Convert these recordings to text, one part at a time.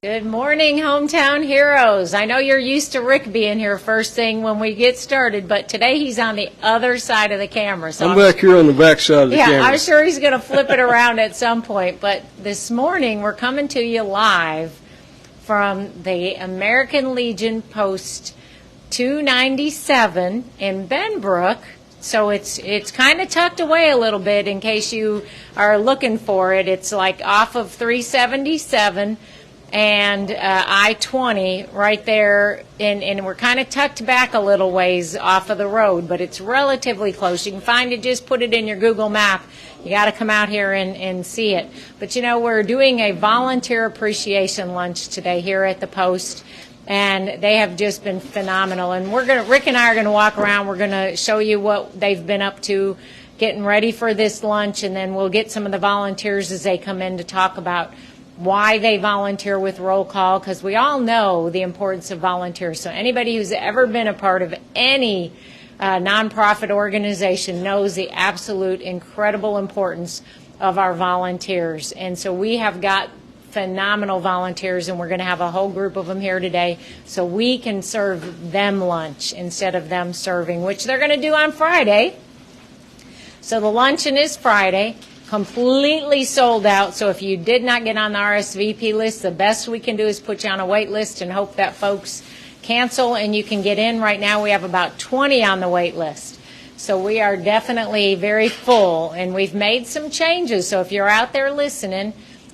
Good morning, hometown heroes. I know you're used to Rick being here first thing when we get started, but today he's on the other side of the camera. So I'm back here on the back side of the camera. Yeah, I'm sure he's going to flip it around at some point. But this morning we're coming to you live from the American Legion Post 297 in Benbrook. So it's kind of tucked away a little bit in case you are looking for it. It's like off of 377 and I-20 right there, and we're kind of tucked back a little ways off of the road, but it's relatively close. You can find it, just put it in your Google map. You got to come out here and see it. But, you know, we're doing a volunteer appreciation lunch today here at the Post, and they have just been phenomenal. And Rick and I are going to walk around. We're going to show you what they've been up to, getting ready for this lunch, and then we'll get some of the volunteers as they come in to talk about why they volunteer with roll call, because we all know the importance of volunteers. So anybody who's ever been a part of any nonprofit organization knows the absolute incredible importance of our volunteers. And so we have got phenomenal volunteers, and we're going to have a whole group of them here today so we can serve them lunch instead of them serving, which they're going to do on Friday. So the luncheon is Friday. Completely sold out, so if you did not get on the RSVP list, the best we can do is put you on a wait list and hope that folks cancel and you can get in. Right now we have about 20 on the wait list. So we are definitely very full, and we've made some changes. So if you're out there listening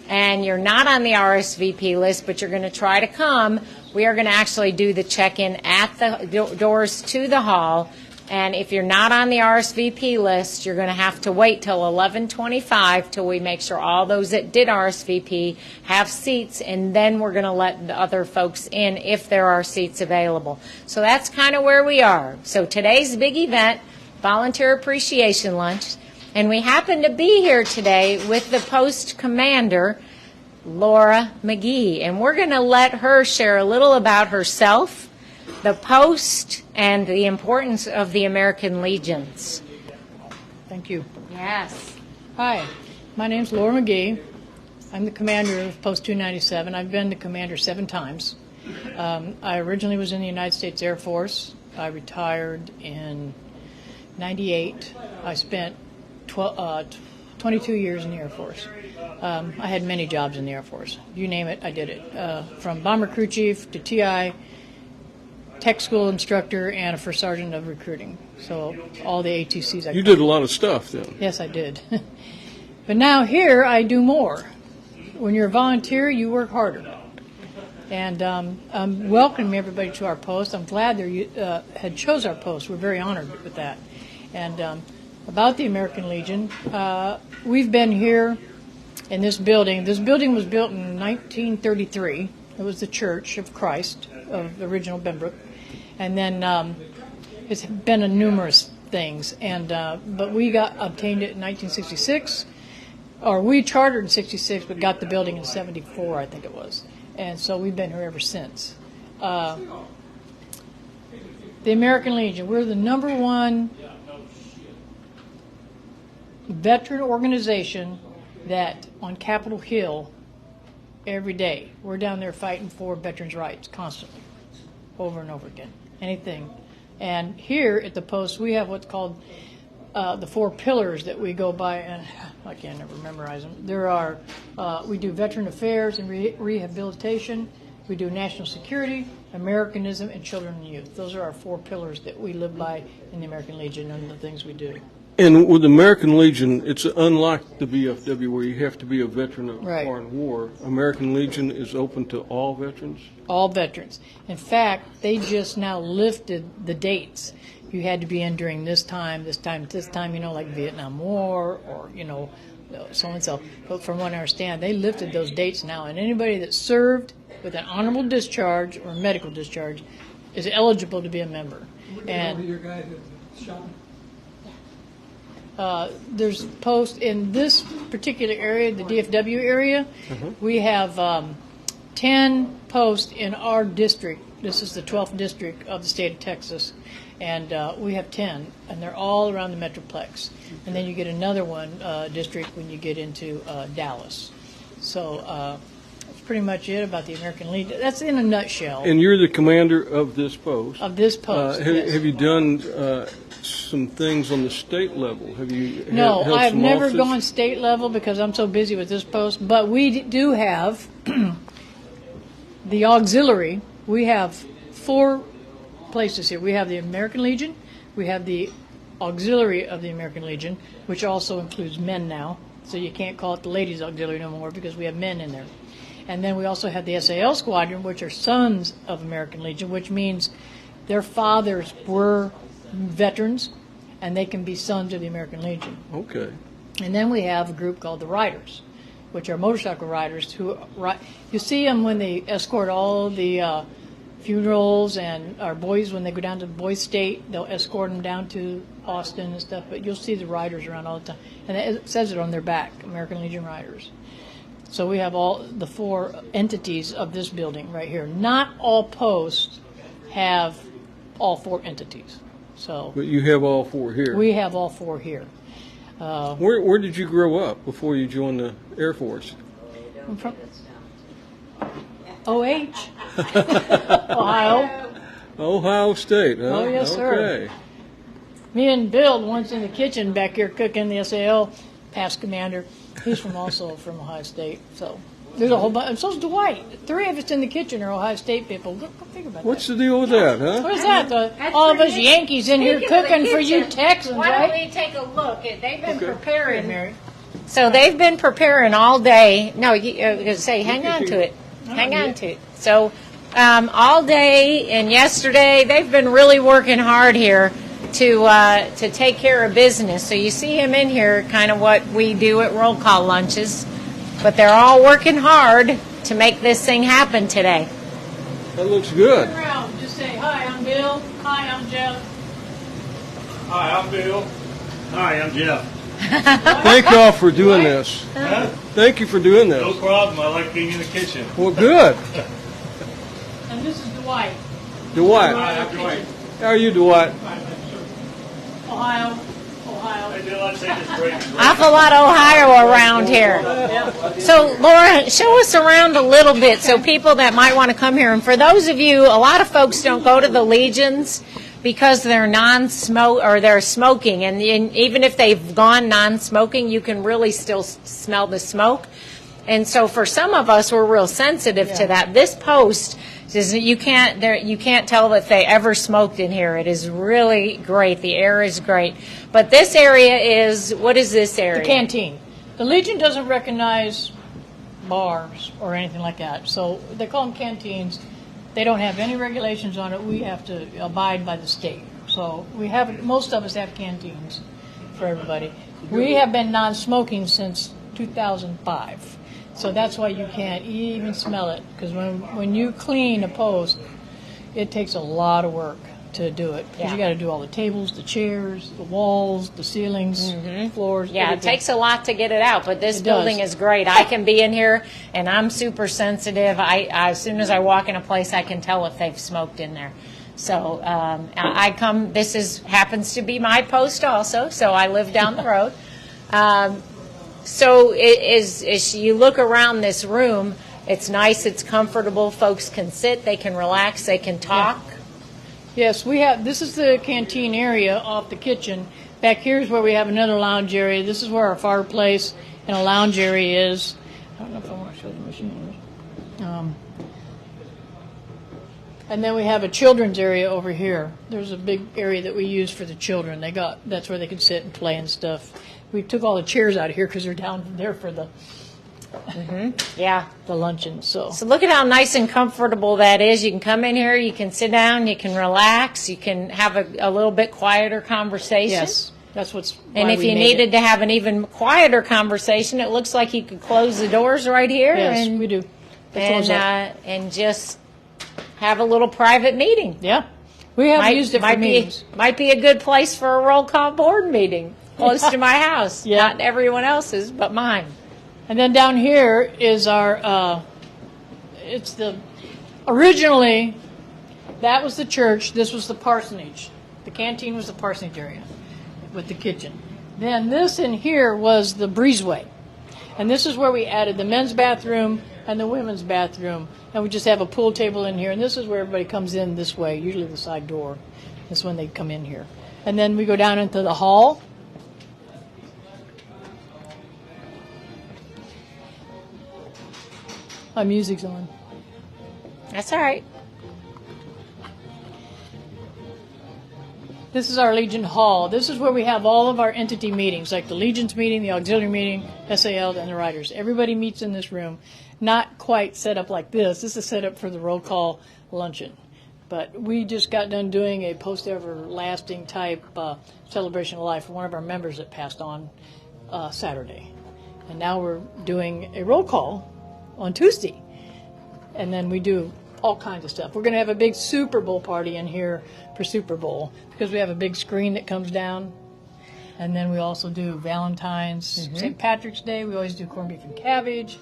and you're not on the RSVP list but you're going to try to come, we are going to actually do the check-in at the doors to the hall. And if you're not on the RSVP list, you're going to have to wait till 11:25 till we make sure all those that did RSVP have seats, and then we're going to let the other folks in if there are seats available. So that's kind of where we are. So today's big event, Volunteer Appreciation Lunch, and we happen to be here today with the Post Commander, Laura McGee, and we're going to let her share a little about herself, the Post, and the importance of the American Legions. Thank you. Yes. Hi, my name's Laura McGee. I'm the commander of Post 297. I've been the commander 7 times. I originally was in the United States Air Force. I retired in 98. I spent 22 years in the Air Force. I had many jobs in the Air Force. You name it, I did it. From bomber crew chief to TI, tech school instructor, and a first sergeant of recruiting. So all the ATCs. You did a lot of stuff then. Yes, I did. But now here I do more. When you're a volunteer, you work harder. And I'm welcoming everybody to our post. I'm glad they had chose our post. We're very honored with that. And about the American Legion, we've been here in this building. This building was built in 1933. It was the Church of Christ of the original Benbrook. And then it's been a numerous things. And but we obtained it in 1966, or we chartered in 66, but got the building in 74, I think it was. And so we've been here ever since. The American Legion, we're the #1 veteran organization that on Capitol Hill every day. We're down there fighting for veterans' rights constantly, over and over again, anything. And here at the Post, we have what's called the 4 pillars that we go by, and I can't never memorize them. There are, we do veteran affairs and rehabilitation, we do national security, Americanism, and children and youth. Those are our 4 pillars that we live by in the American Legion and the things we do. And with the American Legion, it's unlike the VFW where you have to be a veteran of foreign war. American Legion is open to all veterans? All veterans. In fact, they just now lifted the dates. You had to be in during this time, you know, like Vietnam War or, you know, so and so. But from what I understand, they lifted those dates now, and anybody that served with an honorable discharge or medical discharge is eligible to be a member. And your guy who shot him? There's posts in this particular area, the DFW area. We have 10 posts in our district. This is the 12th district of the state of Texas, and we have 10, and they're all around the Metroplex. And then you get another one district when you get into Dallas. So pretty much it about the American Legion. That's in a nutshell And you're the commander of this post. of this post. Yes. Have you done some things on the state level? Have you No, held I've some never offices? gone state level because I'm so busy with this post. But we do have the auxiliary. We have 4 places here. We have the American Legion. We have the auxiliary of the American Legion, which also includes men now. So you can't call it the ladies' auxiliary no more because we have men in there. And then we also have the SAL squadron, which are sons of American Legion, which means their fathers were veterans, and they can be sons of the American Legion. Okay. And then we have a group called the Riders, which are motorcycle riders who you see them when they escort all the funerals, and our boys, when they go down to the boys' state, they'll escort them down to Austin and stuff. But you'll see the Riders around all the time, and it says it on their back, American Legion Riders. So we have all the 4 entities of this building right here. Not all posts have all 4 entities. So But you have all 4 here. we have all 4 here. Where did you grow up before you joined the Air Force? I'm from OH, Ohio. Ohio State, huh? Oh, yes, sir. Okay. Me and Bill, once in the kitchen back here cooking, the SAL past commander. He's also from Ohio State. So there's a whole bunch. And so's Dwight. 3 of us in the kitchen are Ohio State people. Go think about What's that. the deal with that, huh? What is that? All of us Yankees in here Speaking of the cooking for you kitchen, Texans, Why don't right? we take a look? They've been Okay. preparing. Mary. So they've been preparing all day. No, say, hang on to it. Hang on to it. So all day and yesterday, they've been really working hard here to take care of business. So you see him in here, kind of what we do at roll call lunches. But they're all working hard to make this thing happen today. That looks good. Turn around. Just say, hi, I'm Bill. Hi, I'm Jeff. Hi, I'm Bill. Hi, I'm Jeff. Thank y'all for doing this. Huh? Thank you for doing No this. problem. I like being in the kitchen. Well, good. And this is Dwight. Dwight. Hi, I'm Dwight. How are you, Dwight? Ohio. I did not take this break. Awful lot of Ohio around here. So, Laura, show us around a little bit so people that might want to come here. And for those of you, a lot of folks don't go to the Legions because they're non-smoke or they're smoking. And even if they've gone non-smoking, you can really still smell the smoke. And so for some of us, we're real sensitive to that. This post is you can't tell that they ever smoked in here. It is really great. The air is great. But this area is, what is this area? The canteen. The Legion doesn't recognize bars or anything like that. So they call them canteens. They don't have any regulations on it. We have to abide by the state. So most of us have canteens for everybody. We have been non-smoking since 2005. So that's why you can't even smell it. Because when you clean a post, it takes a lot of work to do it. Because Yeah. you got to do all the tables, the chairs, the walls, the ceilings, floors. Yeah, it everything. takes a lot to get it out, but this It does. building is great. I can be in here, and I'm super sensitive. As soon as I walk in a place, I can tell if they've smoked in there. So I come. Happens to be my post also. So I live down the road. So as you look around this room, it's nice. It's comfortable. Folks can sit. They can relax. They can talk. Yes, we have. This is the canteen area off the kitchen. Back here is where we have another lounge area. This is where our fireplace and a lounge area is. I don't know if I want to show the machine. And then we have a children's area over here. There's a big area that we use for the children. That's where they can sit and play and stuff. We took all the chairs out of here because they're down there for the Yeah. luncheon. So So look at how nice and comfortable that is. You can come in here, you can sit down, you can relax, you can have a little bit quieter conversation. yes, that's And if you needed to have an even quieter conversation, it looks like you could close the doors right here Yes, we do. They close up. and just have a little private meeting. Yeah, we have used it for meetings. Might be a good place for a roll call board meeting close to my house. Yeah. Not everyone else's, but mine. And then down here is our, originally, that was the church, this was the parsonage. The canteen was the parsonage area with the kitchen. Then this in here was the breezeway. And this is where we added the men's bathroom and the women's bathroom. And we just have a pool table in here. And this is where everybody comes in this way, usually the side door. This is when they come in here. And then we go down into the hall. My music's on. That's all right. This is our Legion Hall. This is where we have all of our entity meetings, like the Legion's meeting, the auxiliary meeting, SAL, and the writers. Everybody meets in this room. Not quite set up like this. This is set up for the roll call luncheon. But we just got done doing a post-everlasting type celebration of life for one of our members that passed on Saturday. And now we're doing a roll call on Tuesday. And then we do all kinds of stuff. We're going to have a big Super Bowl party in here for Super Bowl because we have a big screen that comes down. And then we also do Valentine's, St. Patrick's Day. We always do corned beef and cabbage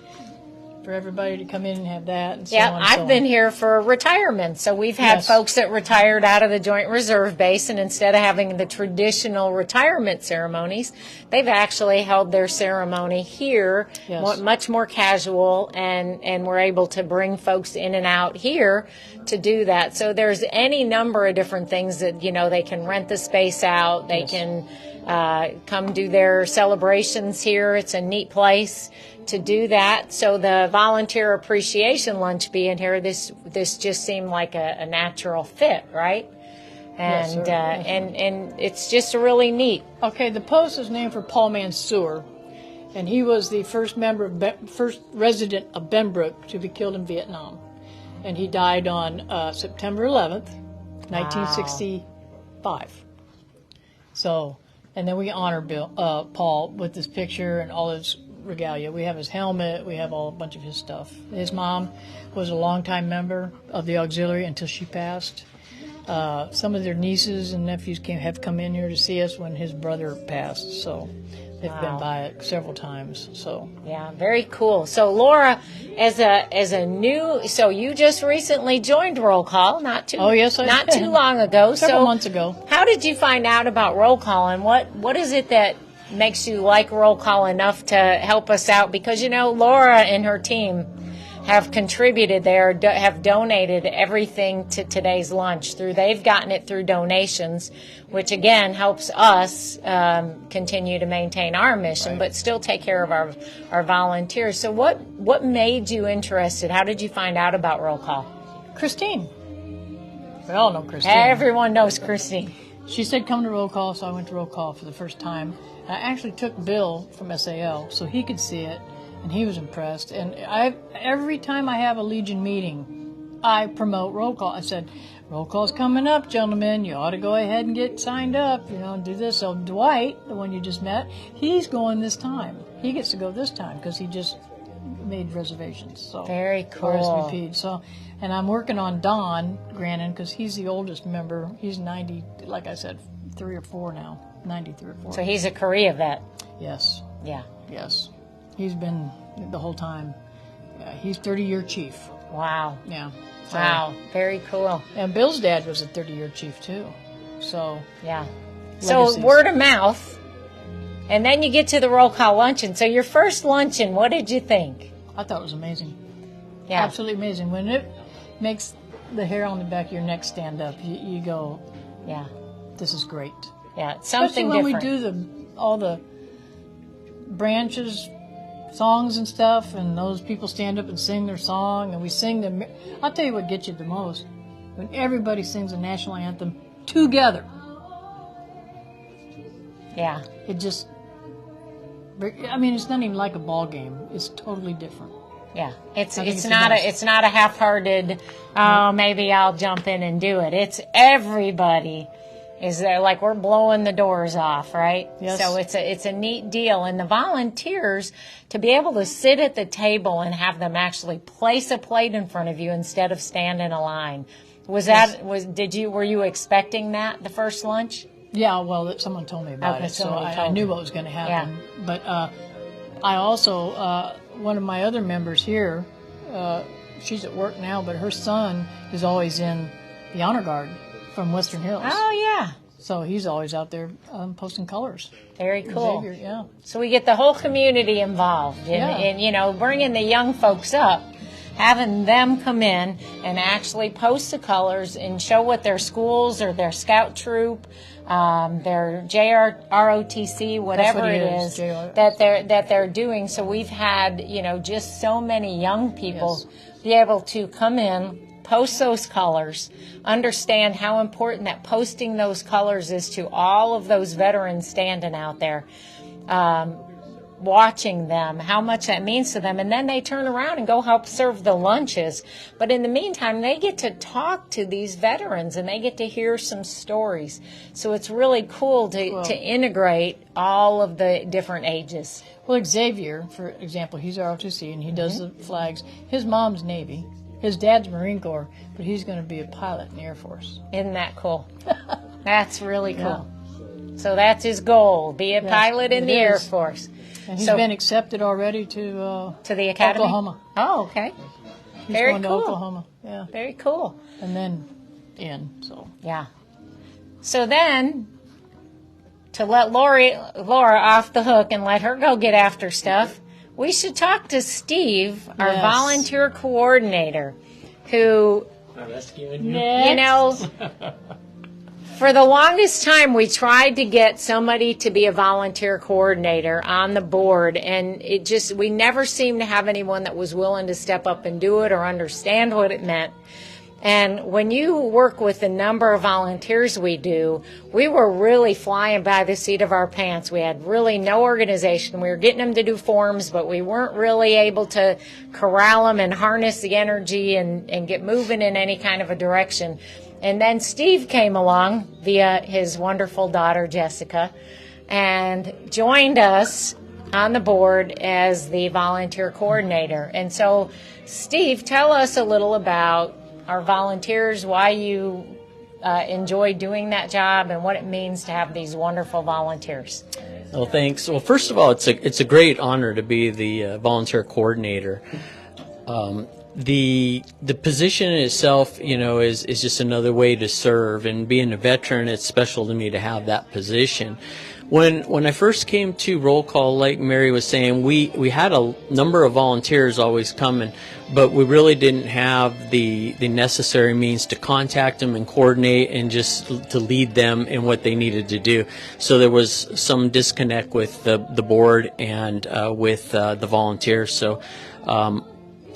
for everybody to come in and have that. And so Yeah, on and so I've been on. here for retirement. So we've had Yes. folks that retired out of the Joint Reserve Base, and instead of having the traditional retirement ceremonies, they've actually held their ceremony here, Yes. much more casual, and we're able to bring folks in and out here to do that. So there's any number of different things that, they can rent the space out. They Yes. can come do their celebrations here. It's a neat place to do that. So the volunteer appreciation lunch being here, this just seemed like a natural fit, right? Yes, And sir. Yes, sir. and it's just really neat. Okay, the post is named for Paul Mansour, and he was the first first resident of Benbrook to be killed in Vietnam, and he died on September 11th, 1965. So, and then we honor Paul with this picture and all his regalia. We have his helmet. We have a bunch of his stuff. His mom was a longtime member of the auxiliary until she passed. Some of their nieces and nephews have come in here to see us when his brother passed. So they've been by it several times. So Yeah, very cool. So Laura, as a new, so you just recently joined Roll Call, not too yes, I not did. too long ago. Several So months ago. How did you find out about Roll Call, and what is it that makes you like Roll Call enough to help us out? Because Laura and her team have contributed there, have donated everything to today's lunch. They've gotten it through donations, which again helps us continue to maintain our mission, but still take care of our volunteers. So what made you interested? How did you find out about Roll Call? Christine. We all know Christine. Everyone knows Christine. She said come to roll call, so I went to roll call for the first time. I actually took Bill from SAL so he could see it, and he was impressed. And every time I have a Legion meeting, I promote roll call. I said, roll call's coming up, gentlemen. You ought to go ahead and get signed up, and do this. So Dwight, the one you just met, he's going this time. He gets to go this time because he just made reservations. So Very cool. RSVP'd. So, and I'm working on Don Grannon because he's the oldest member. He's 90, like I said, 3 or 4 now. 93 or 4. So he's a Korea vet. Yes, Yeah. yes. He's been the whole time. Yeah, he's 30-year chief. Wow. Yeah. So, Wow. Very cool. And Bill's dad was a 30-year chief too. So Yeah. So Legacies. word of mouth, and then you get to the roll call luncheon. So your first luncheon, what did you think? I thought it was amazing. Yeah. Absolutely amazing. When it makes the hair on the back of your neck stand up, you go, Yeah. this is great. Yeah. It's Especially something when different. we do all the branches, songs and stuff, and those people stand up and sing their song, and we sing them. I'll tell you what gets you the most. When everybody sings the national anthem together. Yeah. It just, it's not even like a ball game. It's totally different. Yeah. It's I think it's it's not the best. it's not a half-hearted, oh, maybe I'll jump in and do it. It's everybody is there, like we're blowing the doors off, right? Yes. So it's a neat deal. And the volunteers, to be able to sit at the table and have them actually place a plate in front of you instead of stand in a line. Were you expecting that the first lunch? Yeah, well, someone told me about Okay, it, so somebody I told knew you. what was going to happen. But I also, one of my other members here, she's at work now, but her son is always in the Honor Guard from Western Hills. Oh, yeah. So he's always out there posting colors. Very cool. Xavier, yeah. So we get the whole community involved in you know, bringing the young folks up, having them come in and actually post the colors and show what their schools or their scout troop, their JROTC, whatever what it it is, is, that they're doing. So we've had, you know, just so many young people be able to come in, post those colors, understand how important that posting those colors is to all of those veterans standing out there, watching them, how much that means to them, and then they turn around and go help serve the lunches. But in the meantime, they get to talk to these veterans and they get to hear some stories. So it's really cool to integrate all of the different ages. Well, Xavier, for example, he's ROTC and he does the flags. His mom's Navy. His dad's Marine Corps, but he's going to be a pilot in the Air Force. Isn't that cool? That's really cool. Yeah. So that's his goal, be a pilot in the Air Force. And he's been accepted already to the academy? Oklahoma. Oh, okay. He's Very going cool. to Oklahoma. Yeah. Very cool. And then so. Yeah. So then, to let Laura off the hook and let her go get after stuff, we should talk to Steve, our volunteer coordinator, who, you know, for the longest time we tried to get somebody to be a volunteer coordinator on the board, and we never seemed to have anyone that was willing to step up and do it or understand what it meant. And when you work with the number of volunteers we do, we were really flying by the seat of our pants. We had really no organization. We were getting them to do forms, but we weren't really able to corral them and harness the energy and get moving in any kind of a direction. And then Steve came along via his wonderful daughter, Jessica, and joined us on the board as the volunteer coordinator. And so, Steve, tell us a little about our volunteers, why you enjoy doing that job, and what it means to have these wonderful volunteers. Well, thanks. Well, first of all, it's a great honor to be the volunteer coordinator. The position in itself, you know, is just another way to serve, and being a veteran, it's special to me to have that position. When I first came to roll call, like Mary was saying, we had a number of volunteers always coming, but we really didn't have the necessary means to contact them and coordinate and just to lead them in what they needed to do. So there was some disconnect with the board and with the volunteers. So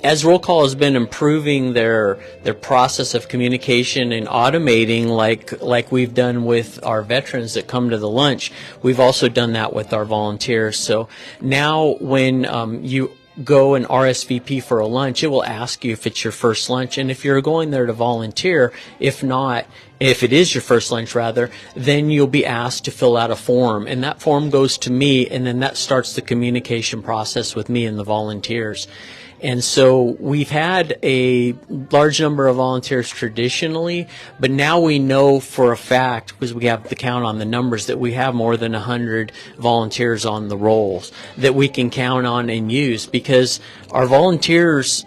as roll call has been improving their process of communication and automating like we've done with our veterans that come to the lunch, we've also done that with our volunteers. So now when you go and RSVP for a lunch, it will ask you if it's your first lunch, and if you're going there to volunteer, if not, if it is your first lunch rather, then you'll be asked to fill out a form, and that form goes to me, and then that starts the communication process with me and the volunteers. And so we've had a large number of volunteers traditionally, but now we know for a fact, because we have the count on the numbers, that we have more than 100 volunteers on the rolls that we can count on and use, because our volunteers,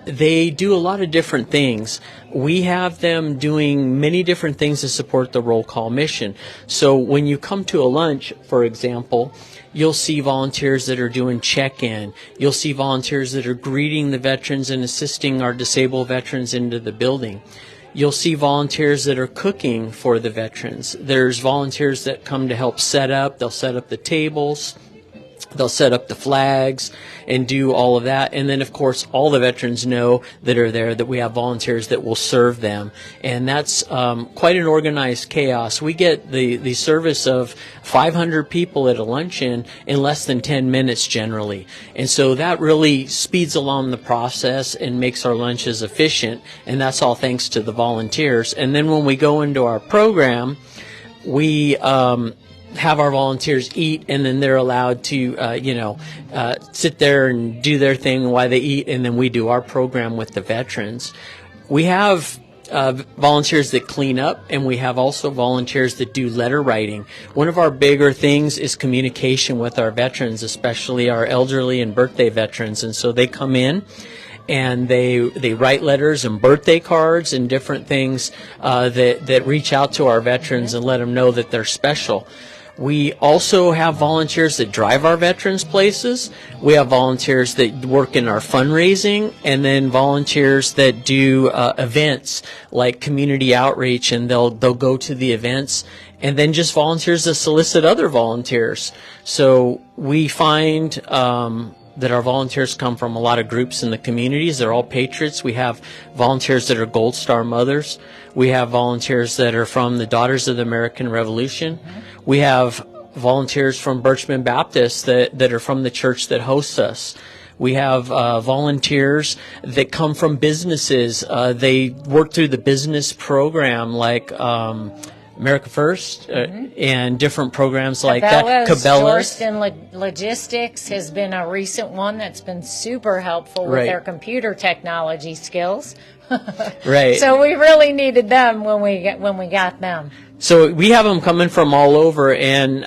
they do a lot of different things. We have them doing many different things to support the roll call mission. So when you come to a lunch, for example, you'll see volunteers that are doing check-in. You'll see volunteers that are greeting the veterans and assisting our disabled veterans into the building. You'll see volunteers that are cooking for the veterans. There's volunteers that come to help set up. They'll set up the tables. They'll set up the flags and do all of that. And then, of course, all the veterans know that are there that we have volunteers that will serve them. And that's quite an organized chaos. We get the service of 500 people at a luncheon in less than 10 minutes generally. And so that really speeds along the process and makes our lunches efficient. And that's all thanks to the volunteers. And then when we go into our program, we have our volunteers eat, and then they're allowed to, sit there and do their thing while they eat, and then we do our program with the veterans. We have volunteers that clean up, and we have also volunteers that do letter writing. One of our bigger things is communication with our veterans, especially our elderly and birthday veterans, and so they come in, and they write letters and birthday cards and different things that reach out to our veterans and let them know that they're special. We also have volunteers that drive our veterans places. We have volunteers that work in our fundraising, and then volunteers that do events like community outreach, and they'll go to the events, and then just volunteers that solicit other volunteers. So we find that our volunteers come from a lot of groups in the communities. They're all patriots. We have volunteers that are Gold Star mothers. We have volunteers that are from the Daughters of the American Revolution. We have volunteers from Birchman Baptist that are from the church that hosts us. We have volunteers that come from businesses. They work through the business program like America First and different programs like that. Cabela's. Jorston Logistics has been a recent one that's been super helpful with Right. their computer technology skills. Right. So we really needed them when we got them. So we have them coming from all over, and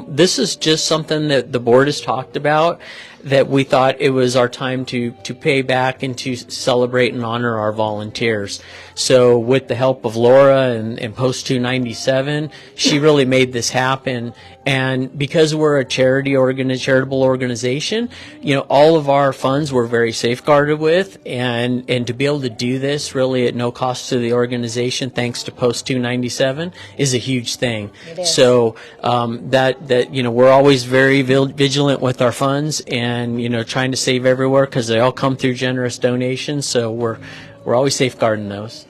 this is just something that the board has talked about, that we thought it was our time to pay back and to celebrate and honor our volunteers. So with the help of Laura and Post 297, she really made this happen. And because we're a charitable organization, you know, all of our funds we're very safeguarded with, and to be able to do this really at no cost to the organization, thanks to Post 297, is a huge thing. It is. So that you know, we're always very vigilant with our funds, and you know, trying to save everywhere because they all come through generous donations. So we're always safeguarding those.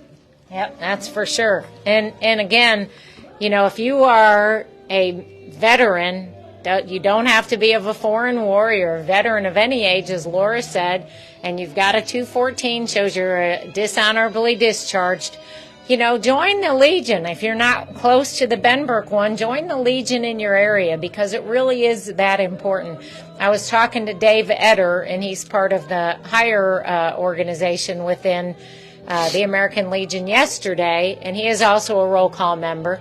Yep, that's for sure. And again, you know, if you are a veteran, you don't have to be of a foreign war. You're a veteran of any age, as Laura said, and you've got a 214, shows you're dishonorably discharged. You know, join the Legion. If you're not close to the Benbrook one, join the Legion in your area, because it really is that important. I was talking to Dave Eder, and he's part of the higher organization within the American Legion yesterday, and he is also a roll call member.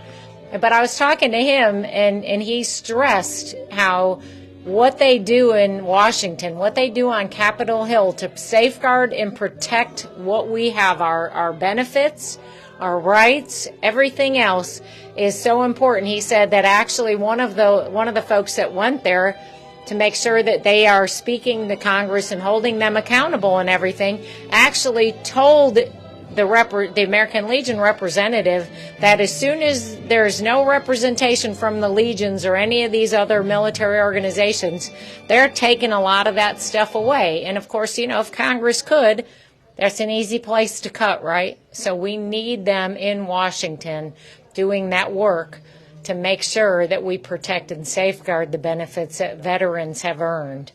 But I was talking to him, and he stressed how what they do in Washington, what they do on Capitol Hill to safeguard and protect what we have, our benefits, our rights, everything else, is so important. He said that actually one of the folks that went there to make sure that they are speaking to Congress and holding them accountable and everything, actually told the American Legion representative that as soon as there's no representation from the Legions or any of these other military organizations, they're taking a lot of that stuff away. And of course, you know, if Congress could, that's an easy place to cut, right? So we need them in Washington doing that work to make sure that we protect and safeguard the benefits that veterans have earned.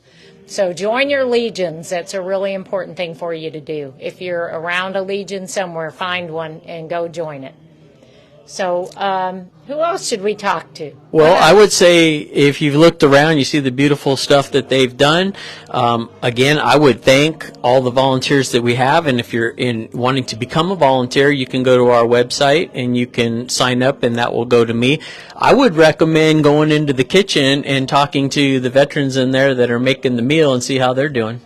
So join your legions. That's a really important thing for you to do. If you're around a legion somewhere, find one and go join it. So who else should we talk to? Well, I would say if you've looked around, you see the beautiful stuff that they've done. Again, I would thank all the volunteers that we have, and if you're wanting to become a volunteer, you can go to our website and you can sign up, and that will go to me. I would recommend going into the kitchen and talking to the veterans in there that are making the meal and see how they're doing.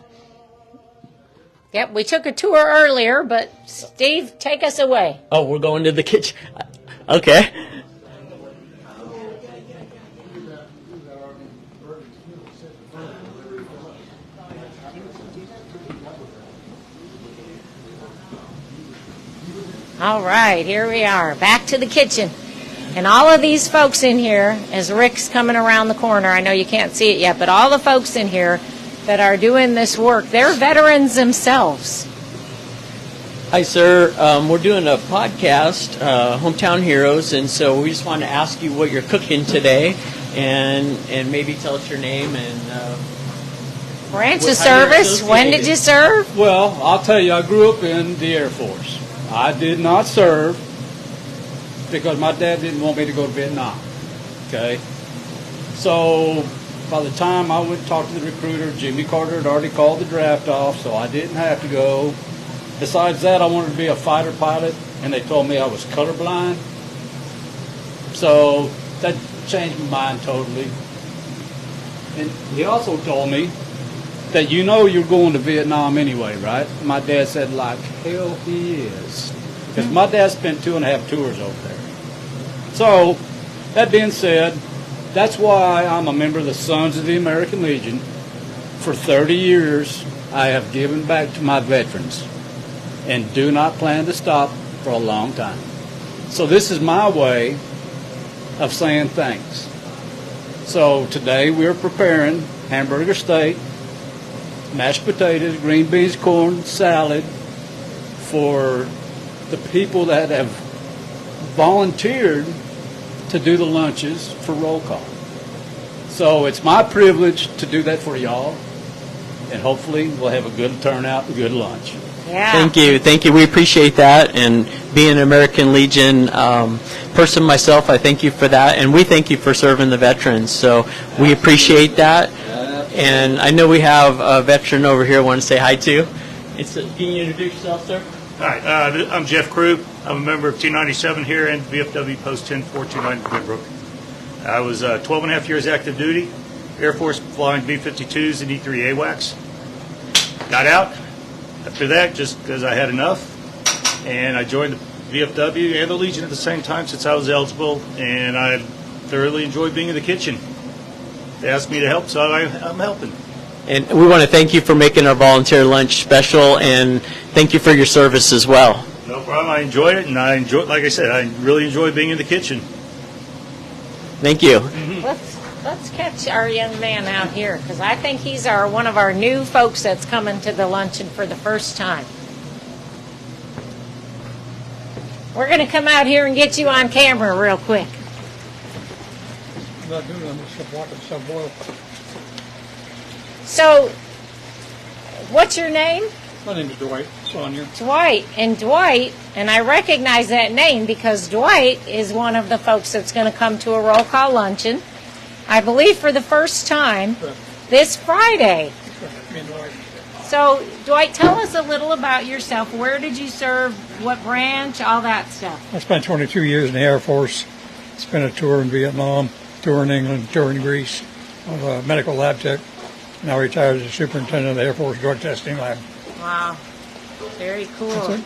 Yep, we took a tour earlier, but Steve, take us away. Oh, we're going to the kitchen. Okay. All right, here we are, back to the kitchen. And all of these folks in here, as Rick's coming around the corner, I know you can't see it yet, but all the folks in here that are doing this work, they're veterans themselves. Hi, sir. We're doing a podcast, Hometown Heroes, and so we just want to ask you what you're cooking today, and maybe tell us your name and Branch of how you're service, when did associated. you serve? Well, I'll tell you, I grew up in the Air Force. I did not serve because my dad didn't want me to go to Vietnam. Okay? So by the time I went to talk to the recruiter, Jimmy Carter had already called the draft off, so I didn't have to go. Besides that, I wanted to be a fighter pilot, and they told me I was colorblind. So that changed my mind totally. And he also told me that you know you're going to Vietnam anyway, right? My dad said, like, hell he is. Because my dad spent 2.5 tours over there. So, that being said, that's why I'm a member of the Sons of the American Legion. For 30 years, I have given back to my veterans and do not plan to stop for a long time. So this is my way of saying thanks. So today we're preparing hamburger steak, mashed potatoes, green beans, corn, salad for the people that have volunteered to do the lunches for roll call. So it's my privilege to do that for y'all, and hopefully we'll have a good turnout and good lunch. Yeah. Thank you. We appreciate that, and being an American Legion person myself, I thank you for that, and we thank you for serving the veterans. So we appreciate that, and I know we have a veteran over here I want to say hi to. Can you introduce yourself, sir? Hi, I'm Jeff Krug. I'm a member of 297 here and VFW Post 10429 Woodbrook. I was 12 and a half years active duty, Air Force flying B-52s and E-3 AWACS. Got out. After that, just because I had enough, and I joined the VFW and the Legion at the same time since I was eligible, and I thoroughly enjoyed being in the kitchen. They asked me to help, so I'm helping. And we want to thank you for making our volunteer lunch special, and thank you for your service as well. No problem. I enjoyed it, and like I said, I really enjoy being in the kitchen. Thank you. Let's catch our young man out here, because I think he's one of our new folks that's coming to the luncheon for the first time. We're going to come out here and get you on camera real quick. I'm not doing it. I'm just walking some oil. So, what's your name? My name is Dwight Saunier. Dwight, and I recognize that name because Dwight is one of the folks that's going to come to a roll call luncheon, I believe for the first time, this Friday. So, Dwight, tell us a little about yourself. Where did you serve? What branch? All that stuff. I spent 22 years in the Air Force. Spent a tour in Vietnam, tour in England, tour in Greece. I was a medical lab tech. Now retired as a superintendent of the Air Force drug testing lab. Wow. Very cool.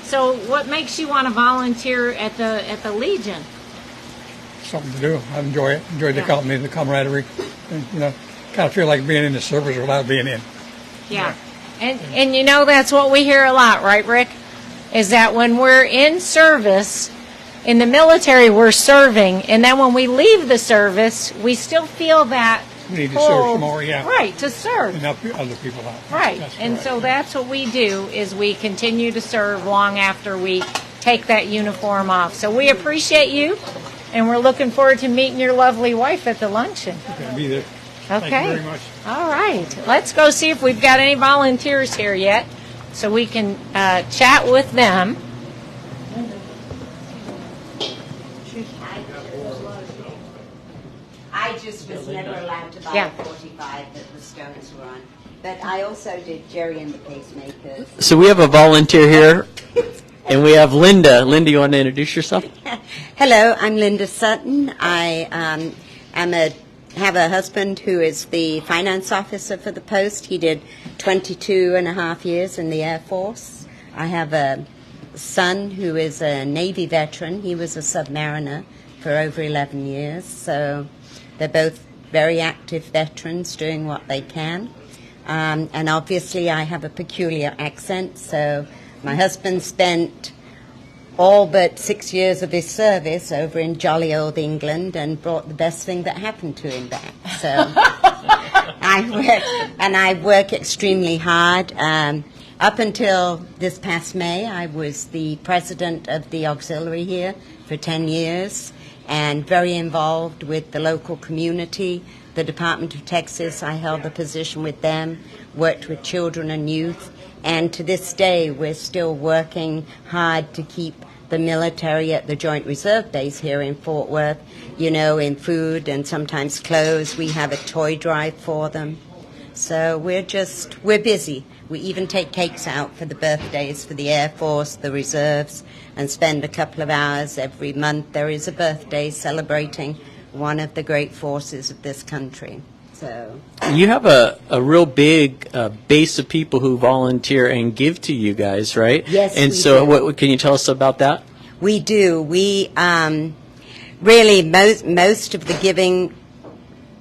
So what makes you want to volunteer at the Legion? Something to do. I enjoy it. Enjoy the company, the camaraderie. And, kind of feel like being in the service without being in. Yeah. And that's what we hear a lot, right, Rick? Is that when we're in service, in the military we're serving, and then when we leave the service, we still feel that We need to serve some more, yeah. Right, to serve. And help other people out. Right. That's And correct. so that's what we do, is we continue to serve long after we take that uniform off. So we appreciate you, and we're looking forward to meeting your lovely wife at the luncheon. Okay, be there. Okay. Thank you very much. All right. Let's go see if we've got any volunteers here yet so we can chat with them. I just was never allowed to buy a 45 that the Stones were on. But I also did Jerry and the Pacemakers. So we have a volunteer here, and we have Linda. Linda, you want to introduce yourself? Hello, I'm Linda Sutton. I have a husband who is the finance officer for the Post. He did 22 and a half years in the Air Force. I have a son who is a Navy veteran. He was a submariner for over 11 years. So they're both very active veterans doing what they can. And obviously I have a peculiar accent, so my husband spent all but 6 years of his service over in jolly old England and brought the best thing that happened to him back. So I work extremely hard. Up until this past May, I was the president of the auxiliary here for 10 years and very involved with the local community. The Department of Texas, I held the position with them, worked with children and youth, and to this day we're still working hard to keep the military at the Joint Reserve Base here in Fort Worth, in food and sometimes clothes. We have a toy drive for them. So we're busy. We even take cakes out for the birthdays for the Air Force, the reserves, and spend a couple of hours every month. There is a birthday celebrating one of the great forces of this country. So You have a real big base of people who volunteer and give to you guys, right? Yes, And we so, do. what can you tell us about that? we do. We really most of the giving,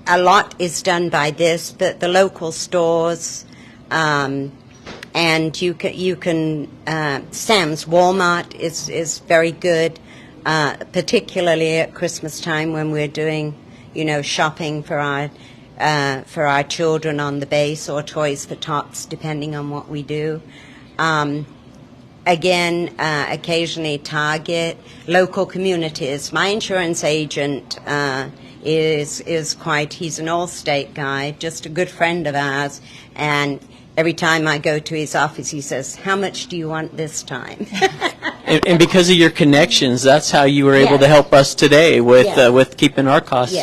a lot is done by this, but the local stores, and you can Sam's Walmart is very good, particularly at Christmas time when we're doing shopping for our children on the base, or Toys for Tots, depending on what we do. Again, occasionally Target, local communities. My insurance agent he's an Allstate guy, just a good friend of ours, and every time I go to his office, he says, "How much do you want this time?" And because of your connections, that's how you were able Yes. to help us today with Yes. with keeping our costs.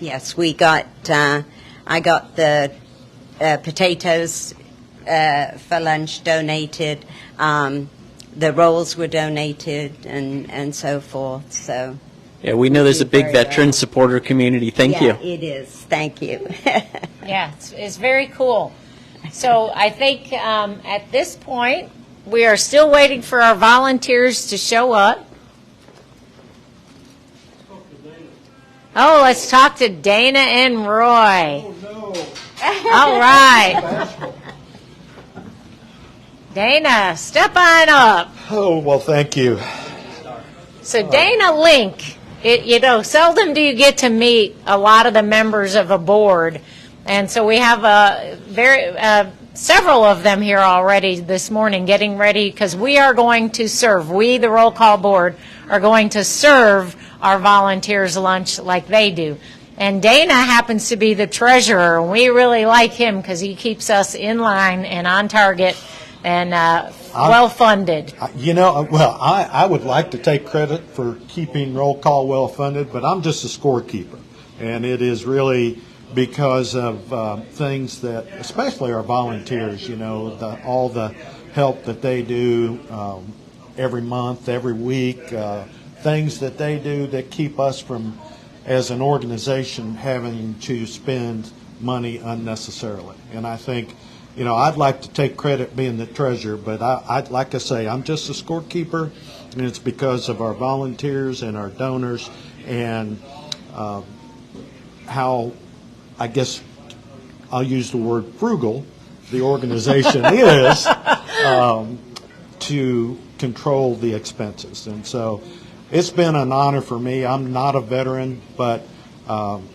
Yes, we got. I got the potatoes for lunch donated. The rolls were donated, and so forth. So. Yeah, we know there's a big Very veteran well. supporter community. Thank you. Yeah, it is. Thank you. Yeah, it's very cool. So I think at this point, we are still waiting for our volunteers to show up. Oh, let's talk to Dana and Roy. All right. Dana, step on up. Oh, well, thank you. So Dana Link, seldom do you get to meet a lot of the members of a board. And so we have several of them here already this morning getting ready, because we are going to serve. We, the Roll Call Board, are going to serve our volunteers lunch like they do. And Dana happens to be the treasurer, and we really like him because he keeps us in line and on target and well-funded. I would like to take credit for keeping roll call well-funded, but I'm just a scorekeeper. And it is really because of things that, especially our volunteers, all the help that they do every month, every week, things that they do that keep us from, as an organization, having to spend money unnecessarily. And I think, I'd like to take credit being the treasurer, but I'd like to say I'm just a scorekeeper, and it's because of our volunteers and our donors and how, I guess I'll use the word frugal, the organization is to control the expenses. And so it's been an honor for me. I'm not a veteran, but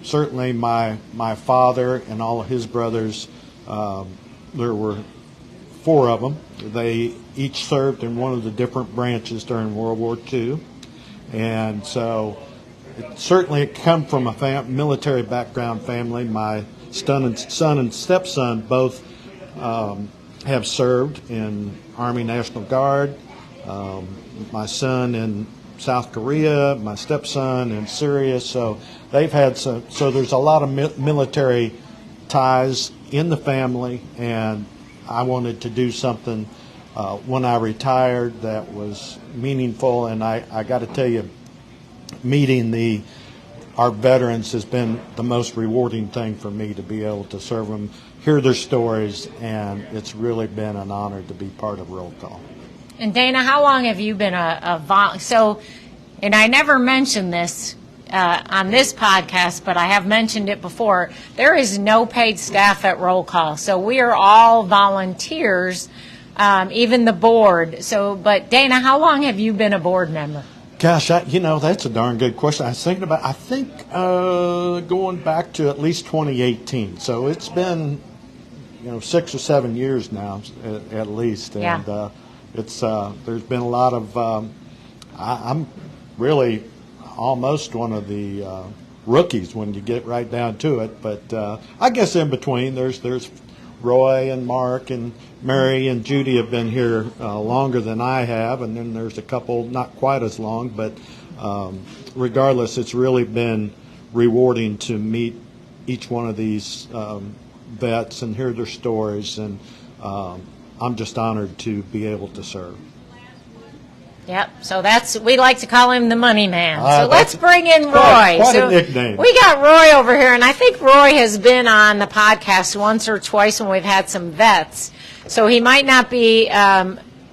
certainly my father and all of his brothers, there were 4 of them. They each served in one of the different branches during World War II. And so it come from a military background family. My son and stepson both have served in Army National Guard. My son in South Korea, my stepson in Syria. So they've had so there's a lot of military ties in the family, and I wanted to do something when I retired that was meaningful. And I got to tell you, meeting our veterans has been the most rewarding thing for me, to be able to serve them, hear their stories, and it's really been an honor to be part of Roll Call. And Dana, how long have you been and I never mentioned this on this podcast, but I have mentioned it before. There is no paid staff at Roll Call, so we are all volunteers, even the board. But Dana, how long have you been a board member? Gosh, that's a darn good question. I was thinking about, going back to at least 2018. So it's been, 6 or 7 years now, at least. And yeah. There's been a lot of, I'm really almost one of the rookies when you get right down to it. But I guess in between, there's Roy and Mark and Mary and Judy have been here longer than I have, and then there's a couple not quite as long. But regardless, it's really been rewarding to meet each one of these vets and hear their stories, and I'm just honored to be able to serve. Yep. So we like to call him the money man. So let's That's bring in Roy. quite So a nickname. we got Roy over here, and I think Roy has been on the podcast once or twice when we've had some vets. So he might not be,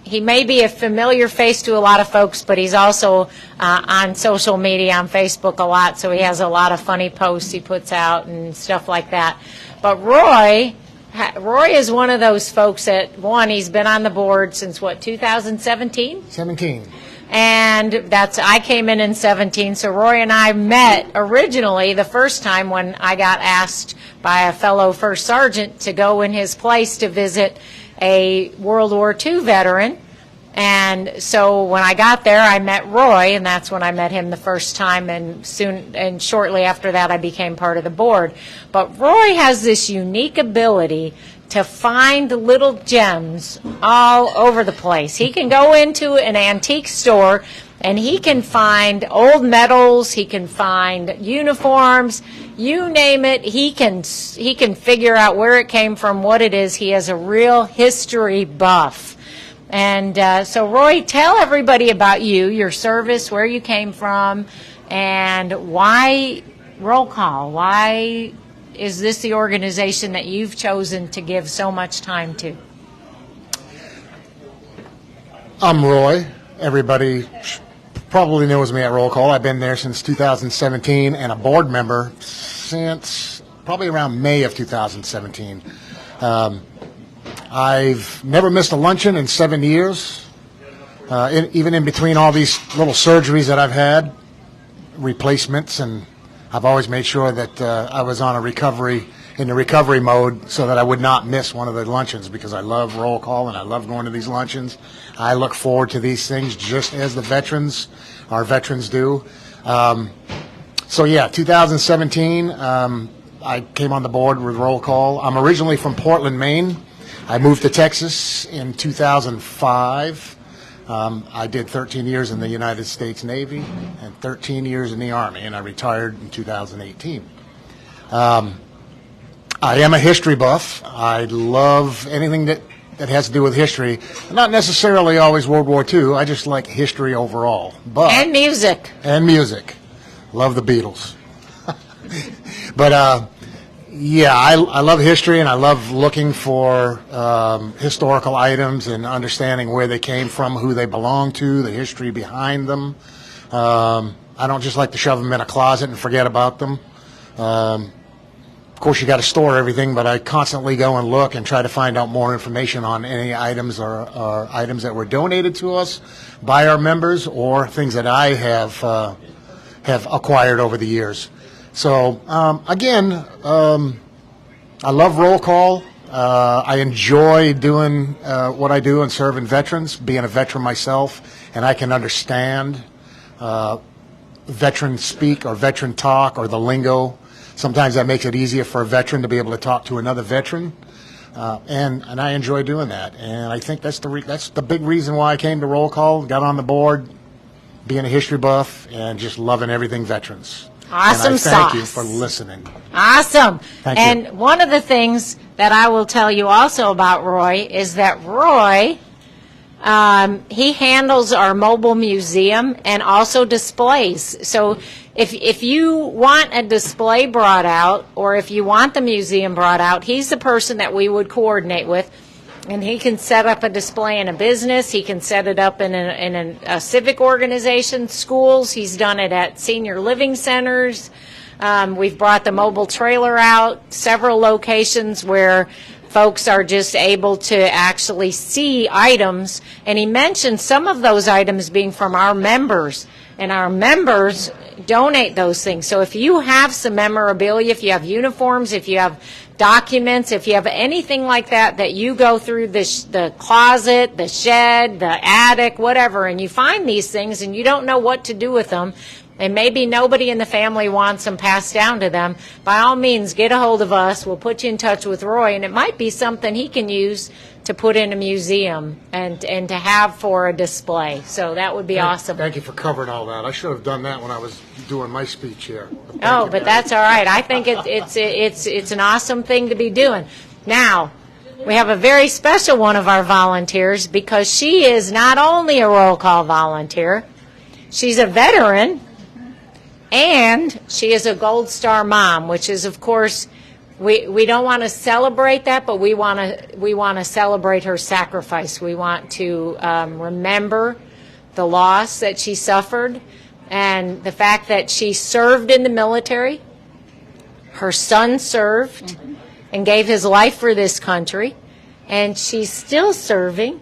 he may be a familiar face to a lot of folks, but he's also on social media, on Facebook a lot, so he has a lot of funny posts he puts out and stuff like that. But Roy is one of those folks that, he's been on the board since, 2017? 17. And I came in 17, so Roy and I met originally the first time when I got asked by a fellow first sergeant to go in his place to visit a World War II veteran. And so when I got there, I met Roy, and that's when I met him the first time, and shortly after that I became part of the board. But Roy has this unique ability to find little gems all over the place. He can go into an antique store and he can find old medals, he can find uniforms, you name it, he can figure out where it came from, what it is. He has a real history buff. And so, Roy, tell everybody about you, your service, where you came from, and why Roll Call. Why is this the organization that you've chosen to give so much time to? I'm Roy. Everybody probably knows me at Roll Call. I've been there since 2017 and a board member since probably around May of 2017. I've never missed a luncheon in 7 years, even in between all these little surgeries that I've had, replacements, and I've always made sure that I was in the recovery mode so that I would not miss one of the luncheons, because I love Roll Call and I love going to these luncheons. I look forward to these things just as our veterans do. So yeah, 2017, I came on the board with Roll Call. I'm originally from Portland, Maine. I moved to Texas in 2005. I did 13 years in the United States Navy and 13 years in the Army, and I retired in 2018. I am a history buff. I love anything that has to do with history. Not necessarily always World War II. I just like history overall. And music. And music. Love the Beatles. But yeah, I love history, and I love looking for historical items and understanding where they came from, who they belong to, the history behind them. I don't just like to shove them in a closet and forget about them. Of course, you got to store everything, but I constantly go and look and try to find out more information on any items or items that were donated to us by our members, or things that I have acquired over the years. So, again, I love Roll Call. I enjoy doing what I do and serving veterans, being a veteran myself, and I can understand veteran speak or veteran talk or the lingo. Sometimes that makes it easier for a veteran to be able to talk to another veteran, and I enjoy doing that. And I think that's the big reason why I came to Roll Call, got on the board, being a history buff, and just loving everything veterans. Awesome and sauce. Thank you for listening. Awesome. Thank and you. One of the things that I will tell you also about Roy is that Roy, he handles our mobile museum and also displays. So if you want a display brought out, or if you want the museum brought out, he's the person that we would coordinate with. And he can set up a display in a business. He can set it up in a civic organization, schools. He's done it at senior living centers. We've brought the mobile trailer out, several locations where folks are just able to actually see items. And he mentioned some of those items being from our members. And our members donate those things. So if you have some memorabilia, if you have uniforms, if you have documents, if you have anything like that you go through the closet, the shed, the attic, whatever, and you find these things and you don't know what to do with them, and maybe nobody in the family wants them passed down to them, by all means, get a hold of us. We'll put you in touch with Roy, and it might be something he can use to put in a museum and to have for a display. So that would be awesome. Thank you for covering all that. I should have done that when I was doing my speech here. But that's all right. I think it's an awesome thing to be doing. Now, we have a very special one of our volunteers because she is not only a roll call volunteer, she's a veteran, and she is a Gold Star mom, which is, of course, we don't want to celebrate that, but we want to celebrate her sacrifice. We want to remember the loss that she suffered and the fact that she served in the military. Her son served and gave his life for this country, and she's still serving,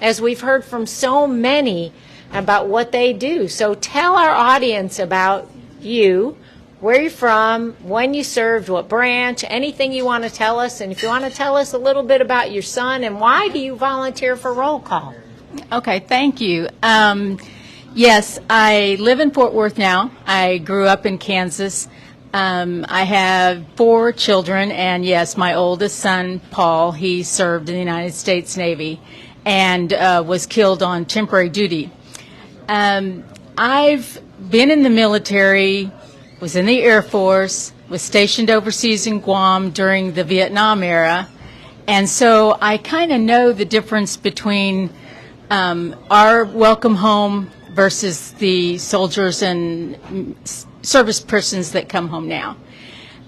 as we've heard from so many about what they do. So tell our audience about you, where you're from, when you served, what branch, anything you want to tell us. And if you want to tell us a little bit about your son and why do you volunteer for roll call? Okay, thank you. Yes, I live in Fort Worth now. I grew up in Kansas. I have 4 children, and yes, my oldest son, Paul, he served in the United States Navy and was killed on temporary duty. I've been in the military, was in the Air Force, was stationed overseas in Guam during the Vietnam era, and so I kind of know the difference between our welcome home versus the soldiers and service persons that come home now.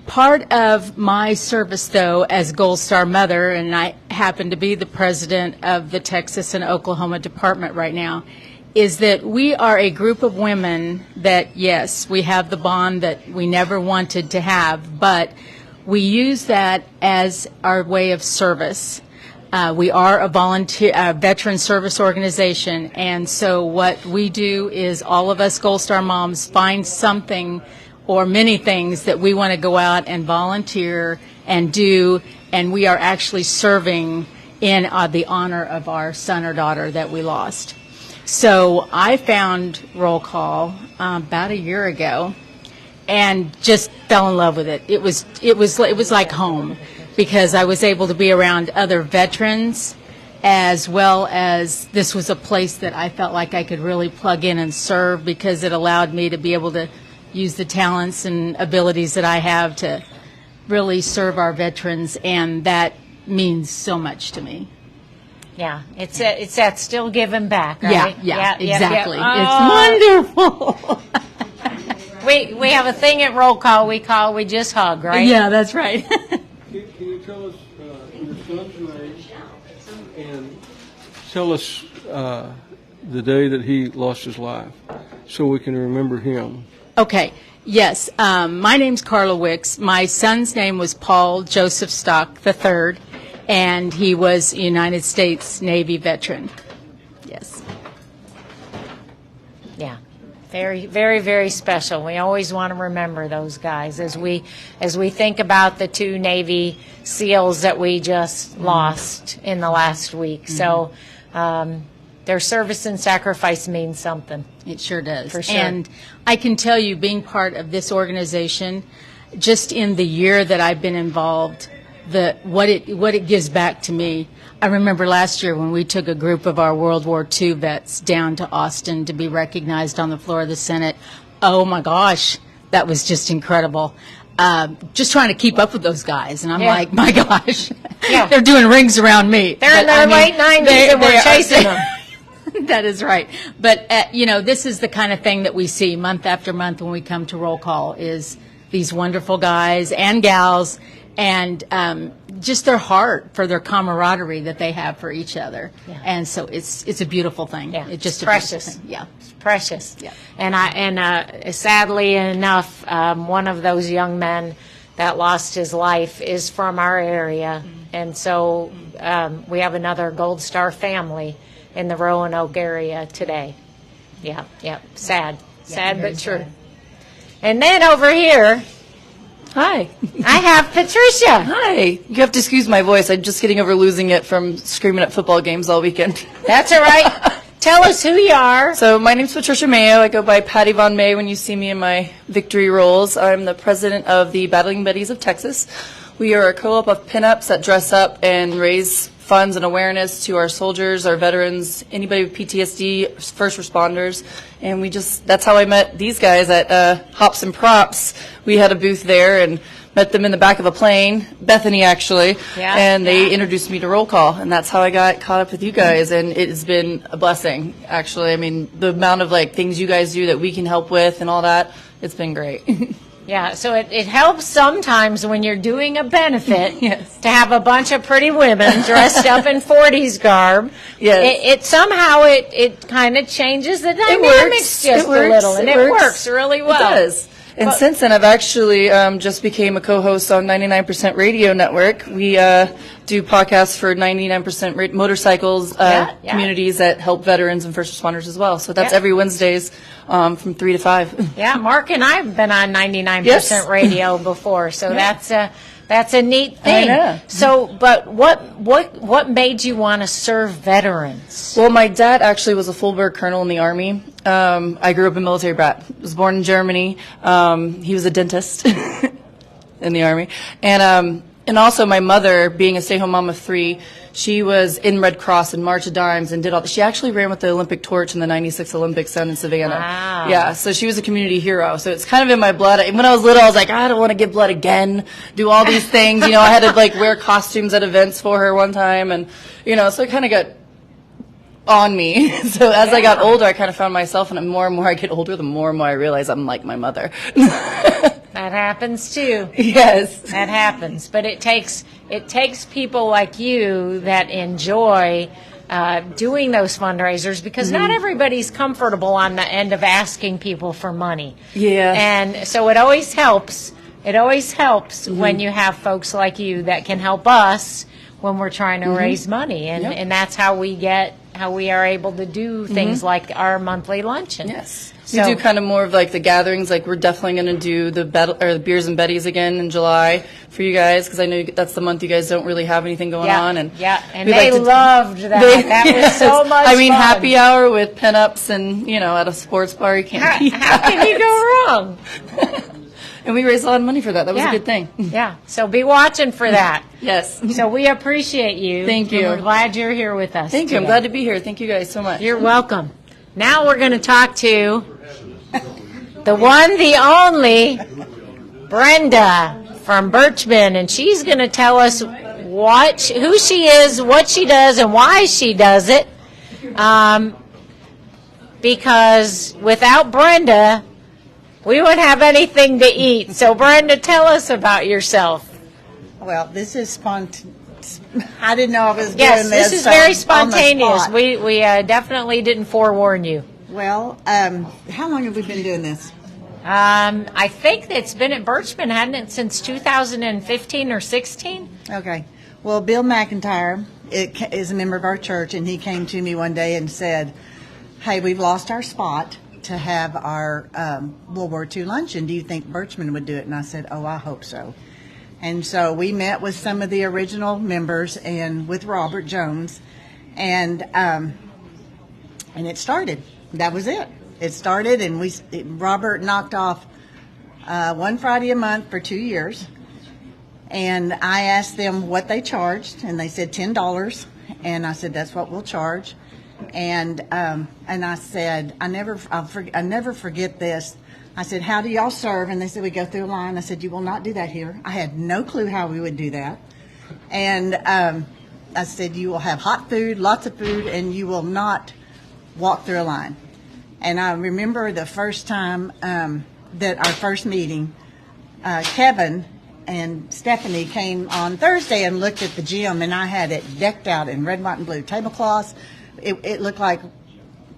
Part of my service, though, as Gold Star mother, and I happen to be the president of the Texas and Oklahoma department right now, is that we are a group of women that, yes, we have the bond that we never wanted to have, but we use that as our way of service. We are a veteran service organization, and so what we do is all of us Gold Star moms find something or many things that we want to go out and volunteer and do, and we are actually serving in the honor of our son or daughter that we lost. So I found roll call about a year ago and just fell in love with it. It was like home, because I was able to be around other veterans, as well as this was a place that I felt like I could really plug in and serve, because it allowed me to be able to use the talents and abilities that I have to really serve our veterans, and that means so much to me. Yeah, it's that still giving back, right? Yeah, exactly. Yeah. It's wonderful. We have a thing at roll call we just hug, right? Yeah, that's right. Can you tell us your son's name and tell us the day that he lost his life so we can remember him? Okay, yes. My name's Carla Wicks. My son's name was Paul Joseph Stock III, and he was a United States Navy veteran. Yes. Yeah. Very, very, very special. We always want to remember those guys as we think about the 2 Navy SEALs that we just lost in the last week. So their service and sacrifice means something. It sure does. For sure. And I can tell you, being part of this organization, just in the year that I've been involved, what it gives back to me. I remember last year when we took a group of our World War II vets down to Austin to be recognized on the floor of the Senate. Oh my gosh, that was just incredible. Just trying to keep up with those guys, and I'm like, my gosh, they're doing rings around me. They're in their late 90s and we're chasing them. That is right. But, this is the kind of thing that we see month after month when we come to roll call, is these wonderful guys and gals, and just their heart for their camaraderie that they have for each other. Yeah. And so it's a beautiful thing. Yeah. It's just precious. Yeah. It's precious. Yeah. And sadly enough, one of those young men that lost his life is from our area. Mm-hmm. And so we have another Gold Star family in the Roanoke area today. Yeah. Sad. Sad but true. Sad. And then over here, hi, I have Patricia. Hi. You have to excuse my voice. I'm just getting over losing it from screaming at football games all weekend. That's all right. Tell us who you are. So my name's Patricia Mayo. I go by Patty Von May when you see me in my victory roles. I'm the president of the Battling Betties of Texas. We are a co-op of pinups that dress up and raise funds and awareness to our soldiers, our veterans, anybody with PTSD, first responders. And that's how I met these guys at Hops and Props. We had a booth there, and met them in the back of a plane, Bethany actually, Yeah, and they yeah. introduced me to Roll Call, and that's how I got caught up with you guys, and it has been a blessing, actually. I mean, the amount of like things you guys do that we can help with and all that, it's been great. Yeah, so it helps sometimes when you're doing a benefit Yes. to have a bunch of pretty women dressed up in 40s garb. Yes. It somehow it kind of changes the dynamics works. just It works. a little, and It it works. works really well. It does. And But- since then, I've actually just became a co-host on 99% Radio Network. We do podcasts for 99% motorcycles Yeah. communities that help veterans and first responders as well. So that's Yeah. every Wednesdays from 3 to 5. Yeah, Mark and I have been on 99% Yes. radio before, so that's a neat thing. I know. So, but what made you want to serve veterans? Well, my dad actually was a full-bird colonel in the Army. I grew up a military brat. Was born in Germany. He was a dentist in the Army. And also my mother, being a stay-home mom of 3, she was in Red Cross and March of Dimes and did all. She actually ran with the Olympic torch in the '96 Olympics down in Savannah. Wow. Yeah, so she was a community hero. So it's kind of in my blood. When I was little, I was like, I don't want to give blood again. Do all these things. I had to like wear costumes at events for her one time, and so it kind of got on me. So as I got older, I kind of found myself, and the more and more I get older, the more and more I realize I'm like my mother. That happens too. Yes. That happens, but it takes people like you that enjoy doing those fundraisers, because not everybody's comfortable on the end of asking people for money. Yeah. And so it always helps. It always helps when you have folks like you that can help us when we're trying to raise money, and Yep. and that's how we are able to do things like our monthly luncheon. Yes. So- We do kind of more of like the gatherings. Like we're definitely going to do the beers and Betties again in July for you guys, because I know that's the month you guys don't really have anything going on. And and we they like to- loved that. That was Yes. so much I mean, fun. happy hour with pinups and at a sports bar, you can't beat How can you go wrong? And we raised a lot of money for that. That was Yeah. a good thing. Yeah, so be watching for that. Yes. So we appreciate you. Thank and you. we're glad you're here with us. Thank you. I'm today. glad to be here. Thank you guys so much. You're welcome. Now we're going to talk to the one, the only, Brenda from Birchman, and she's going to tell us who she is, what she does, and why she does it. Because without Brenda, we wouldn't have anything to eat. So Brenda, tell us about yourself. Well, this is I didn't know I was Yes, doing this. this is so very on the spontaneous. spot. We definitely didn't forewarn you. Well, how long have we been doing this? I think it's been at Birchman, hadn't it, since 2015 or 16? Okay. Well, Bill McIntyre is a member of our church, and he came to me one day and said, hey, we've lost our spot to have our World War II luncheon. Do you think Birchman would do it? And I said, oh, I hope so. And so we met with some of the original members and with Robert Jones, and it started. That was it. It started, and Robert knocked off one Friday a month for 2 years. And I asked them what they charged, and they said $10. And I said, that's what we'll charge. And I said, I never forget this. I said, how do y'all serve? And they said, we go through a line. I said, you will not do that here. I had no clue how we would do that. And I said, you will have hot food, lots of food, and you will not walk through a line. And I remember the first time that our first meeting, Kevin and Stephanie came on Thursday and looked at the gym, and I had it decked out in red, white, and blue tablecloths. It looked like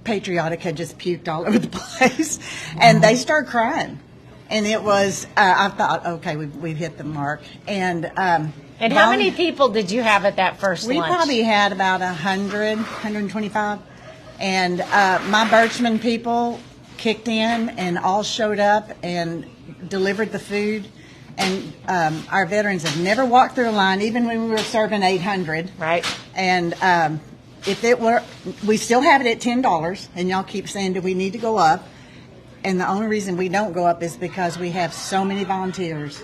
Patriotic had just puked all over the place, and they started crying. And it was, I thought, okay, we've hit the mark. And how many people did you have at that first we lunch? probably had about 100, 125. And my Birchman people kicked in and all showed up and delivered the food. And our veterans have never walked through a line, even when we were serving 800. Right. And if it were, we still have it at $10. And y'all keep saying, do we need to go up? And the only reason we don't go up is because we have so many volunteers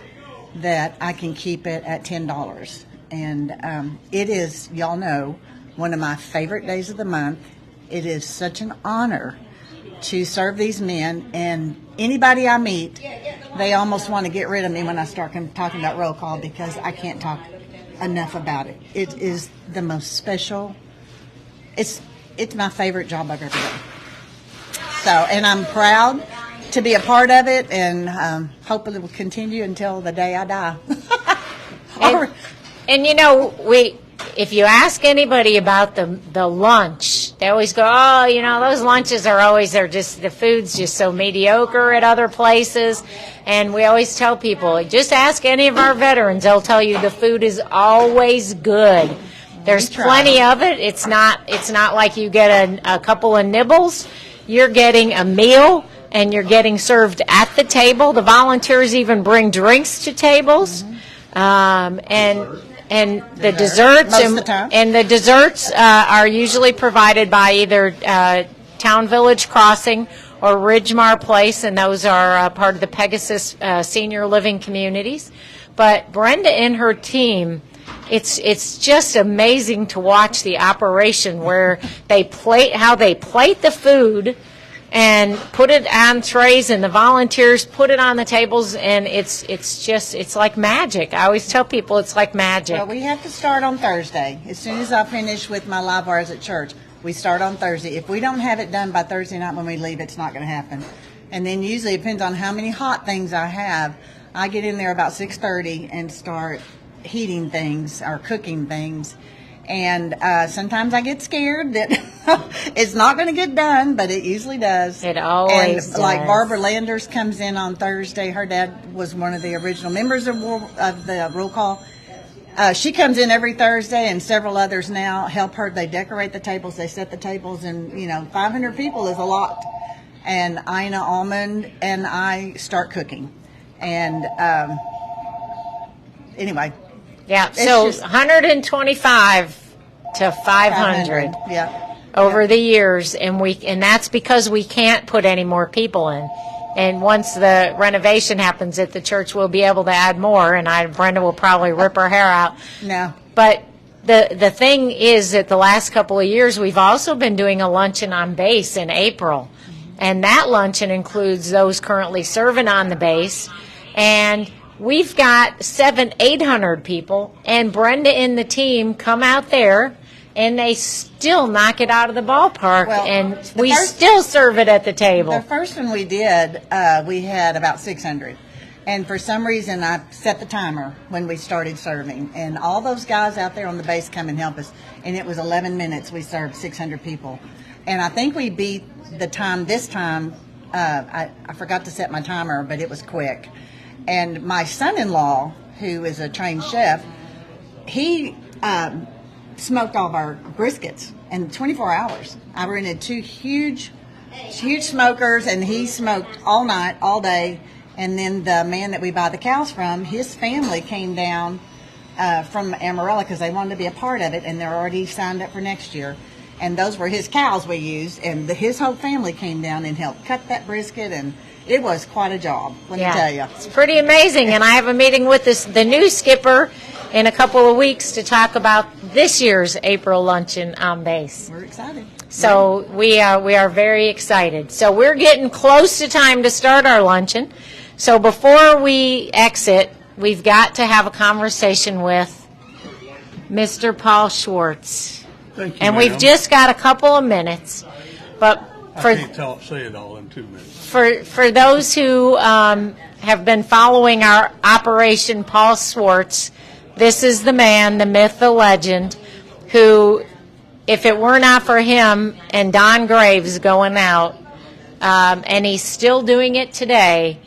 that I can keep it at $10. And it is, y'all know, one of my favorite days of the month. It is such an honor to serve these men, and anybody I meet they almost want to get rid of me when I start talking about roll call because I can't talk enough about it. It is the most special. It's my favorite job I've ever done. So, and I'm proud to be a part of it, and hope it will continue until the day I die. And you know, if you ask anybody about the lunch, they always go, oh, you know, those lunches are always, the food's just so mediocre at other places. And we always tell people, just ask any of our veterans, they'll tell you the food is always good. There's plenty of it. It's not like you get a couple of nibbles. You're getting a meal, and you're getting served at the table. The volunteers even bring drinks to tables. And the desserts and the desserts are usually provided by either Town Village Crossing or Ridgemar Place, and those are part of the Pegasus Senior Living Communities. But Brenda and her team, it's just amazing to watch the operation where how they plate the food and put it on trays, and the volunteers put it on the tables, and it's like magic. I always tell people it's like magic. Well, we have to start on Thursday. As soon as I finish with my live wires at church, we start on Thursday. If we don't have it done by Thursday night when we leave, it's not going to happen. And then usually it depends on how many hot things I have. I get in there about 6:30 and start heating things or cooking things. And sometimes I get scared that it's not going to get done, but it usually does. It always does. And like Barbara Landers comes in on Thursday. Her dad was one of the original members of the roll call. She comes in every Thursday, and several others now help her. They decorate the tables, they set the tables, and 500 people is a lot. And Ina Almond and I start cooking. And anyway. Yeah, so 125 to 500 over the years, and that's because we can't put any more people in. And once the renovation happens at the church, we'll be able to add more, and Brenda will probably rip her hair out. No. But the thing is that the last couple of years, we've also been doing a luncheon on base in April, and that luncheon includes those currently serving on the base, and we've got 800 people, and Brenda and the team come out there, and they still knock it out of the ballpark, and we still serve it at the table. The first one we did, we had about 600. And for some reason, I set the timer when we started serving. And all those guys out there on the base come and help us. And it was 11 minutes we served 600 people. And I think we beat the time this time. I forgot to set my timer, but it was quick. And my son-in-law, who is a trained chef, he smoked all of our briskets in 24 hours. I rented 2 huge smokers, and he smoked all night, all day. And then the man that we buy the cows from, his family came down from Amarillo because they wanted to be a part of it, and they're already signed up for next year. And those were his cows we used, and his whole family came down and helped cut that brisket, and it was quite a job, let me tell you. It's pretty amazing, and I have a meeting with the new skipper in a couple of weeks to talk about this year's April luncheon on base. We're excited. So we are very excited. So we're getting close to time to start our luncheon. So before we exit, we've got to have a conversation with Mr. Paul Schwartz. Thank you, and ma'am. we've just got a couple of minutes, but I can't say it all in 2 minutes. For those who have been following our Operation Paul Schwartz, this is the man, the myth, the legend, who, if it were not for him and Don Graves going out, and he's still doing it today,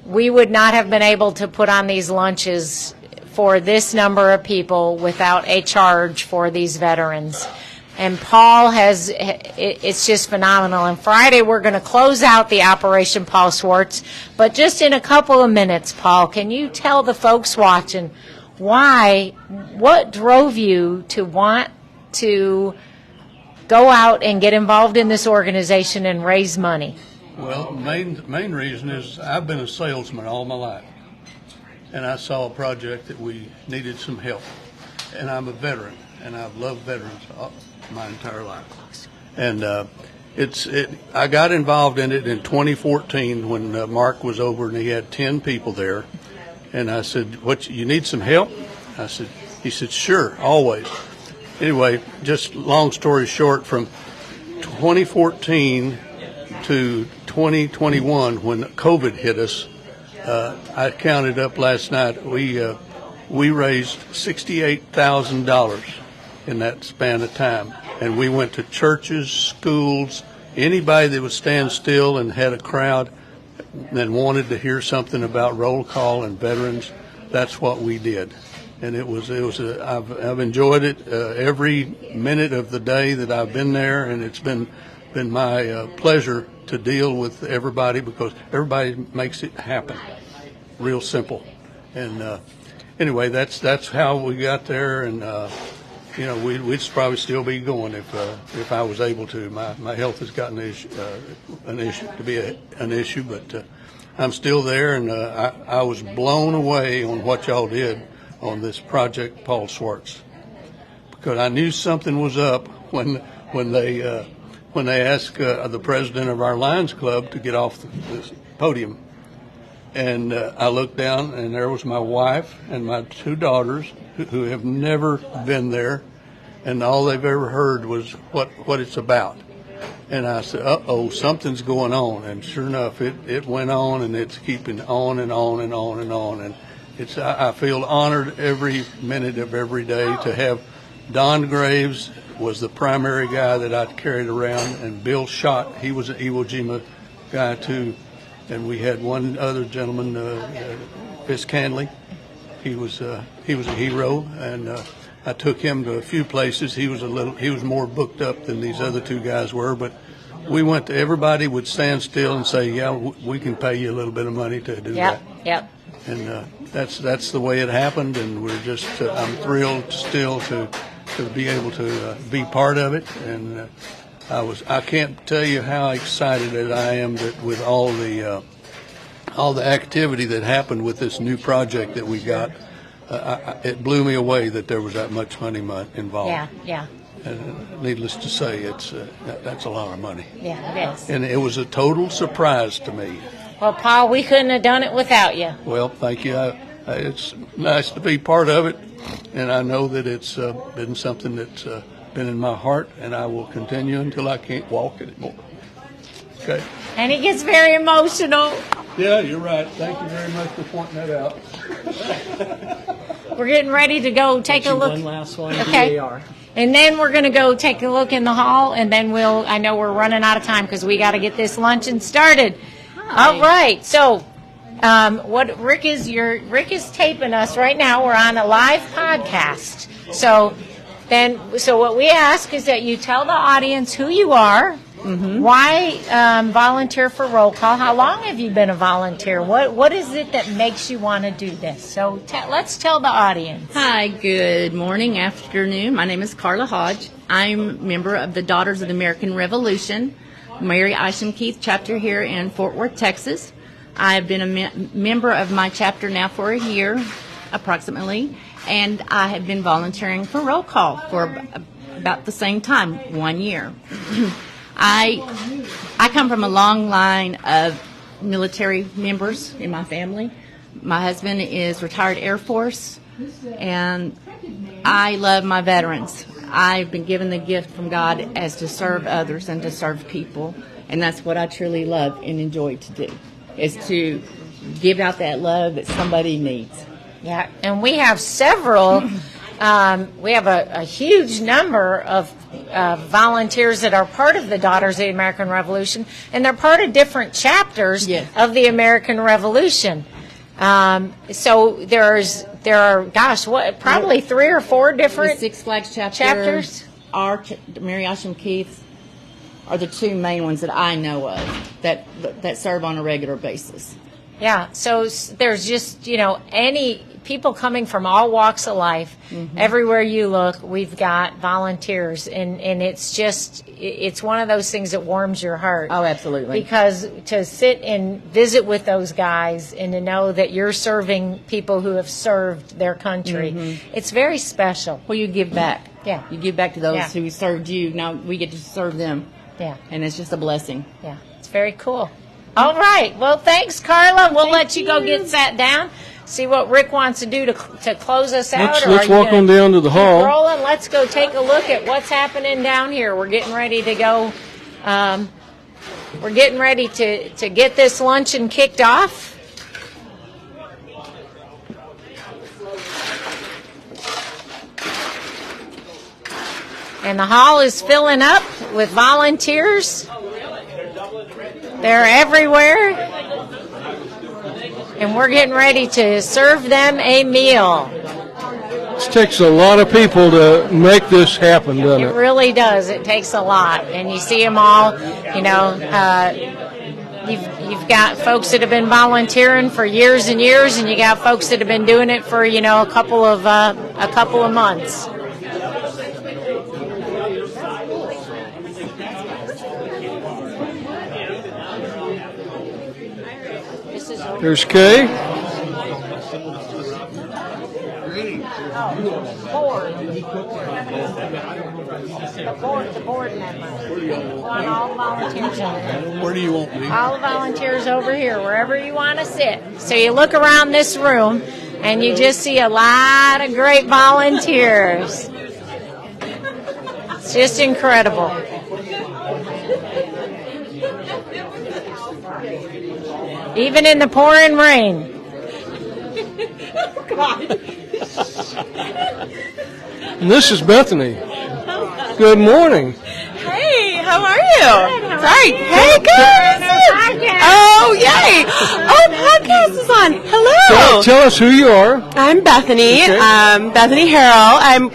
we would not have been able to put on these lunches for this number of people without a charge for these veterans. And Paul it's just phenomenal. And Friday we're going to close out the Operation Paul Schwartz. But just in a couple of minutes, Paul, can you tell the folks watching what drove you to want to go out and get involved in this organization and raise money? Well, main reason is I've been a salesman all my life. And I saw a project that we needed some help. And I'm a veteran, and I've loved veterans my entire life. And I got involved in it in 2014 when Mark was over and he had 10 people there, and I said, "What, you need some help?" He said, "Sure, always." Anyway, just long story short, from 2014 to 2021, when COVID hit us, I counted up last night. We raised $68,000 in that span of time, and we went to churches, schools, anybody that would stand still and had a crowd and wanted to hear something about roll call and veterans. That's what we did, and I've enjoyed it every minute of the day that I've been there, and it's been my pleasure to deal with everybody because everybody makes it happen. Real simple, and anyway, that's how we got there, and we'd probably still be going if I was able to. My health has gotten an issue, but I'm still there, and I was blown away on what y'all did on this project, Paul Schwartz, because I knew something was up when they asked the president of our Lions Club to get off the podium. And I looked down, and there was my wife and my 2 daughters who have never been there, and all they've ever heard was what it's about. And I said, uh-oh, something's going on. And sure enough, it went on, and it's keeping on and on and on and on. And I feel honored every minute of every day to have Don Graves was the primary guy that I carried around, and Bill Schott, he was an Iwo Jima guy too. And we had one other gentleman, Fiscanley. He was a hero, and I took him to a few places. He was more booked up than these other 2 guys were, but we went to, everybody would stand still and say, "Yeah, we can pay you a little bit of money to do that." Yep. And that's the way it happened, and we're just I'm thrilled still to be able to be part of it, and. I can't tell you how excited that I am that with all the activity that happened with this new project that we got. It blew me away that there was that much money involved. Yeah. And needless to say, that's a lot of money. Yeah, it is. And it was a total surprise to me. Well, Paul, we couldn't have done it without you. Well, thank you. It's nice to be part of it, and I know that it's been something that's been in my heart, and I will continue until I can't walk anymore. Okay. And he gets very emotional. Yeah, you're right. Thank you very much for pointing that out. We're getting ready to go take a look. One last one. Okay. DAR. And then we're going to go take a look in the hall, and then I know we're running out of time because we got to get this luncheon started. Hi. All right. So what Rick is taping us right now. We're on a live podcast. So what we ask is that you tell the audience who you are, why volunteer for roll call, how long have you been a volunteer, what is it that makes you want to do this? So let's tell the audience. Hi, good morning, afternoon. My name is Carla Hodge. I'm a member of the Daughters of the American Revolution, Mary Isham Keith chapter here in Fort Worth, Texas. I've been a member of my chapter now for a year, approximately. And I have been volunteering for roll call for about the same time, 1 year. I come from a long line of military members in my family. My husband is retired Air Force, and I love my veterans. I've been given the gift from God as to serve others and to serve people, and that's what I truly love and enjoy to do, is to give out that love that somebody needs. Yeah, and we have several, we have a huge number of volunteers that are part of the Daughters of the American Revolution, and they're part of different chapters of the American Revolution. So there are, probably 3 or 4 different the Six Flags chapters. Mary Isham Keith are the 2 main ones that I know of that serve on a regular basis. Yeah, so there's just, any people coming from all walks of life. Everywhere you look, we've got volunteers, and it's one of those things that warms your heart. Oh, absolutely. Because to sit and visit with those guys and to know that you're serving people who have served their country, it's very special. Well, you give back. Yeah. You give back to those who served you. Now we get to serve them. Yeah. And it's just a blessing. Yeah, it's very cool. All right. Well, thanks, Carla. We'll let you go get sat down. See what Rick wants to do to close us out. Let's walk on down to the hall. Rolling. Let's go take a look at what's happening down here. We're getting ready to go. We're getting ready to get this luncheon kicked off. And the hall is filling up with volunteers. They're everywhere. And we're getting ready to serve them a meal. It takes a lot of people to make this happen, doesn't it? It really does. It takes a lot. And you see them all, you know, you've got folks that have been volunteering for years and years, and you got folks that have been doing it for, you know, a couple of months. There's Kay. The board members. We want all the volunteers over here. Where do you want me? All the volunteers over here, wherever you want to sit. So you look around this room, and you just see a lot of great volunteers. It's just incredible. Even in the pouring rain. And this is Bethany. Good morning. Hey, how are you? Good, Sorry. Hey, good. Oh, yay. Oh, podcast is on. Hello. Tell us who you are. I'm Bethany. Okay. Bethany Harrell. I'm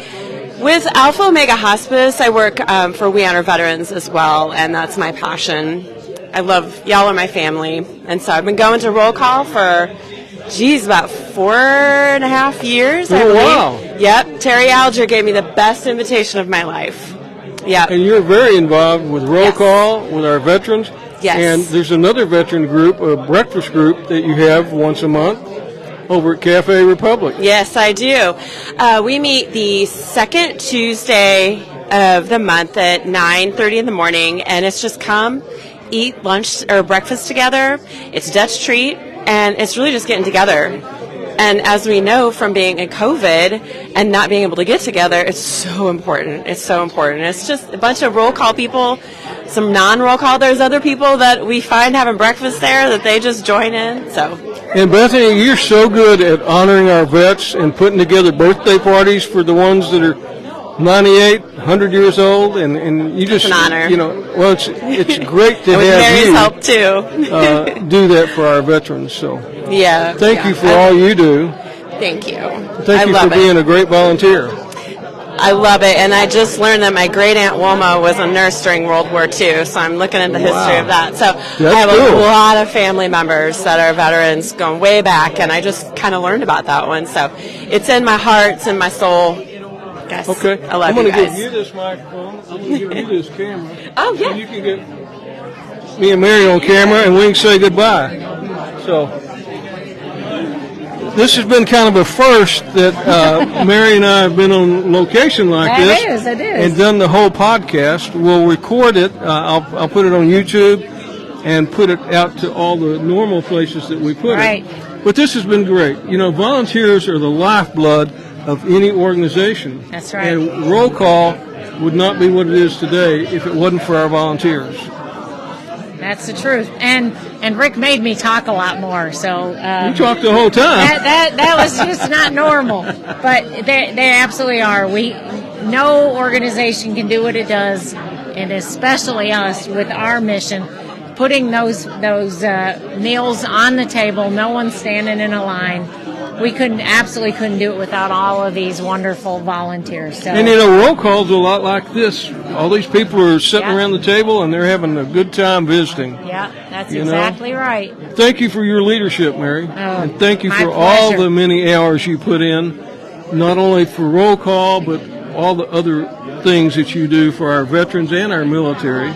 with Alpha Omega Hospice. I work for We Honor Veterans as well, and that's my passion. I love, y'all are my family. And so I've been going to roll call for, about 4.5 years, I believe. Wow. Yep. Terry Alger gave me the best invitation of my life. Yeah. And you're very involved with roll call, with our veterans. Yes. And there's another veteran group, a breakfast group that you have once a month over at Cafe Republic. Yes, I do. We meet the second Tuesday of the month at 9:30 in the morning, and it's just come, eat lunch or breakfast together. It's Dutch treat, and it's really just getting together. And as we know from being in COVID and not being able to get together, it's so important. It's so important. It's just a bunch of roll call people, some non-roll call. There's other people that we find having breakfast there that they just join in. So. And Bethany, you're so good at honoring our vets and putting together birthday parties for the ones that are 98, 100 years old, and you just, it's an honor. You know, well, it's great to with have Mary's you help too. do that for our veterans. So, yeah. Thank you for all you do. Thank you. Thank you for being a great volunteer. I love it, and I just learned that my great aunt Wilma was a nurse during World War II, so I'm looking at the history of that. So I have a lot of family members that are veterans going way back, and I just kind of learned about that one. So it's in my heart, it's in my soul. Guys, okay, I love I'm going you to guys. give you this microphone. I'm going to give you this camera. Oh, yeah. So you can get me and Mary on camera, and we can say goodbye. So this has been kind of a first that Mary and I have been on location like this. It is. And done the whole podcast. We'll record it. I'll put it on YouTube and put it out to all the normal places that we put it. But this has been great. You know, volunteers are the lifeblood of any organization. That's right. And roll call would not be what it is today if it wasn't for our volunteers. That's the truth. And Rick made me talk a lot more. So you talked the whole time. That was just not normal. But they absolutely are. No organization can do what it does, and especially us with our mission, putting those meals on the table. No one standing in a line. We absolutely couldn't do it without all of these wonderful volunteers. So. And you know, roll call's a lot like this. All these people are sitting around the table and they're having a good time visiting. Yeah, that's exactly right. Thank you for your leadership, Mary. And thank you for pleasure. all the many hours you put in, not only for roll call, but all the other things that you do for our veterans and our military.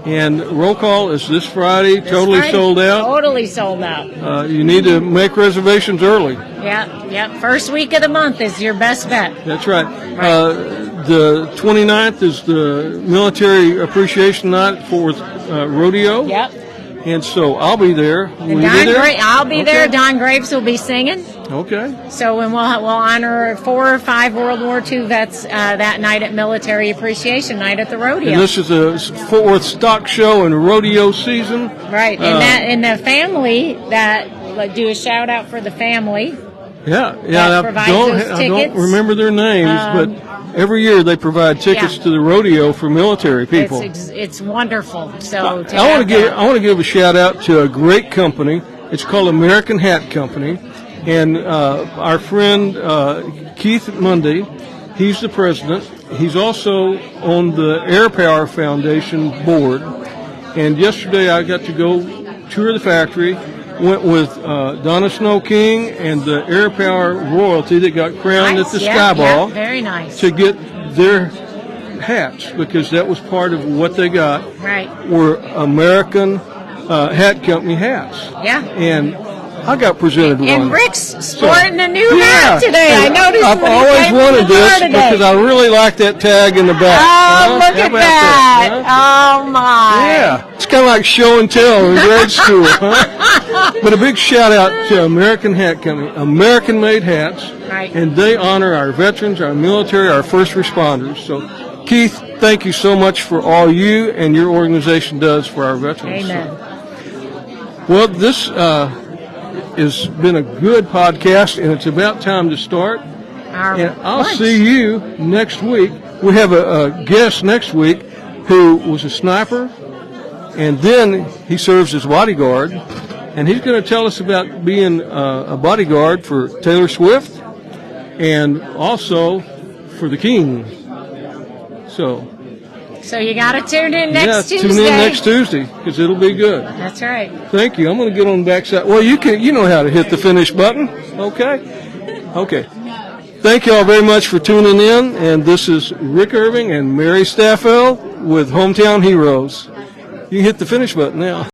And roll call is this Friday, totally Friday, sold out. Totally sold out. You need to make reservations early. Yep. First week of the month is your best bet. That's right. The 29th is the Military Appreciation Night for Rodeo. Yep. And so I'll be there. Will you Don be there? I'll be Okay. there. Don Graves will be singing. Okay. So when we'll honor 4 or 5 World War II vets that night at Military Appreciation Night at the rodeo. And this is a Fort Worth stock show and rodeo season. Right, and the family that do a shout out for the family. Yeah. That provides those I don't tickets. remember their names, but every year they provide tickets to the rodeo for military people. It's wonderful. So I want to give a shout out to a great company. It's called American Hat Company, and our friend Keith Mundy, he's the president. He's also on the Air Power Foundation board. And yesterday I got to go tour the factory. Went with Donna Snow King and the Air Power royalty that got crowned at the Sky Ball. Very nice. To get their hats, because that was part of what they got. Right. Were American Hat Company hats. Yeah. And I got presented one. And Rick's sporting a new hat today. I noticed. I've when he always came to wanted the bar this today. because I really like that tag in the back. Oh, look How at about that! Huh? Oh my! Yeah, it's kind of like show and tell in grade school, huh? But a big shout out to American Hat Company, American-made hats, Right. and they honor our veterans, our military, our first responders. So, Keith, thank you so much for all you and your organization does for our veterans. Amen. Well, this has been a good podcast, and it's about time to start. And I'll see you next week. We have a guest next week who was a sniper, and then he serves as bodyguard, and he's going to tell us about being a bodyguard for Taylor Swift and also for the King. So you got to tune in next Tuesday. Tune in next Tuesday because it'll be good. That's right. Thank you. I'm going to get on the backside. Well, you know how to hit the finish button. Okay. Thank you all very much for tuning in. And this is Rick Irving and Mary Staffel with Hometown Heroes. You can hit the finish button now.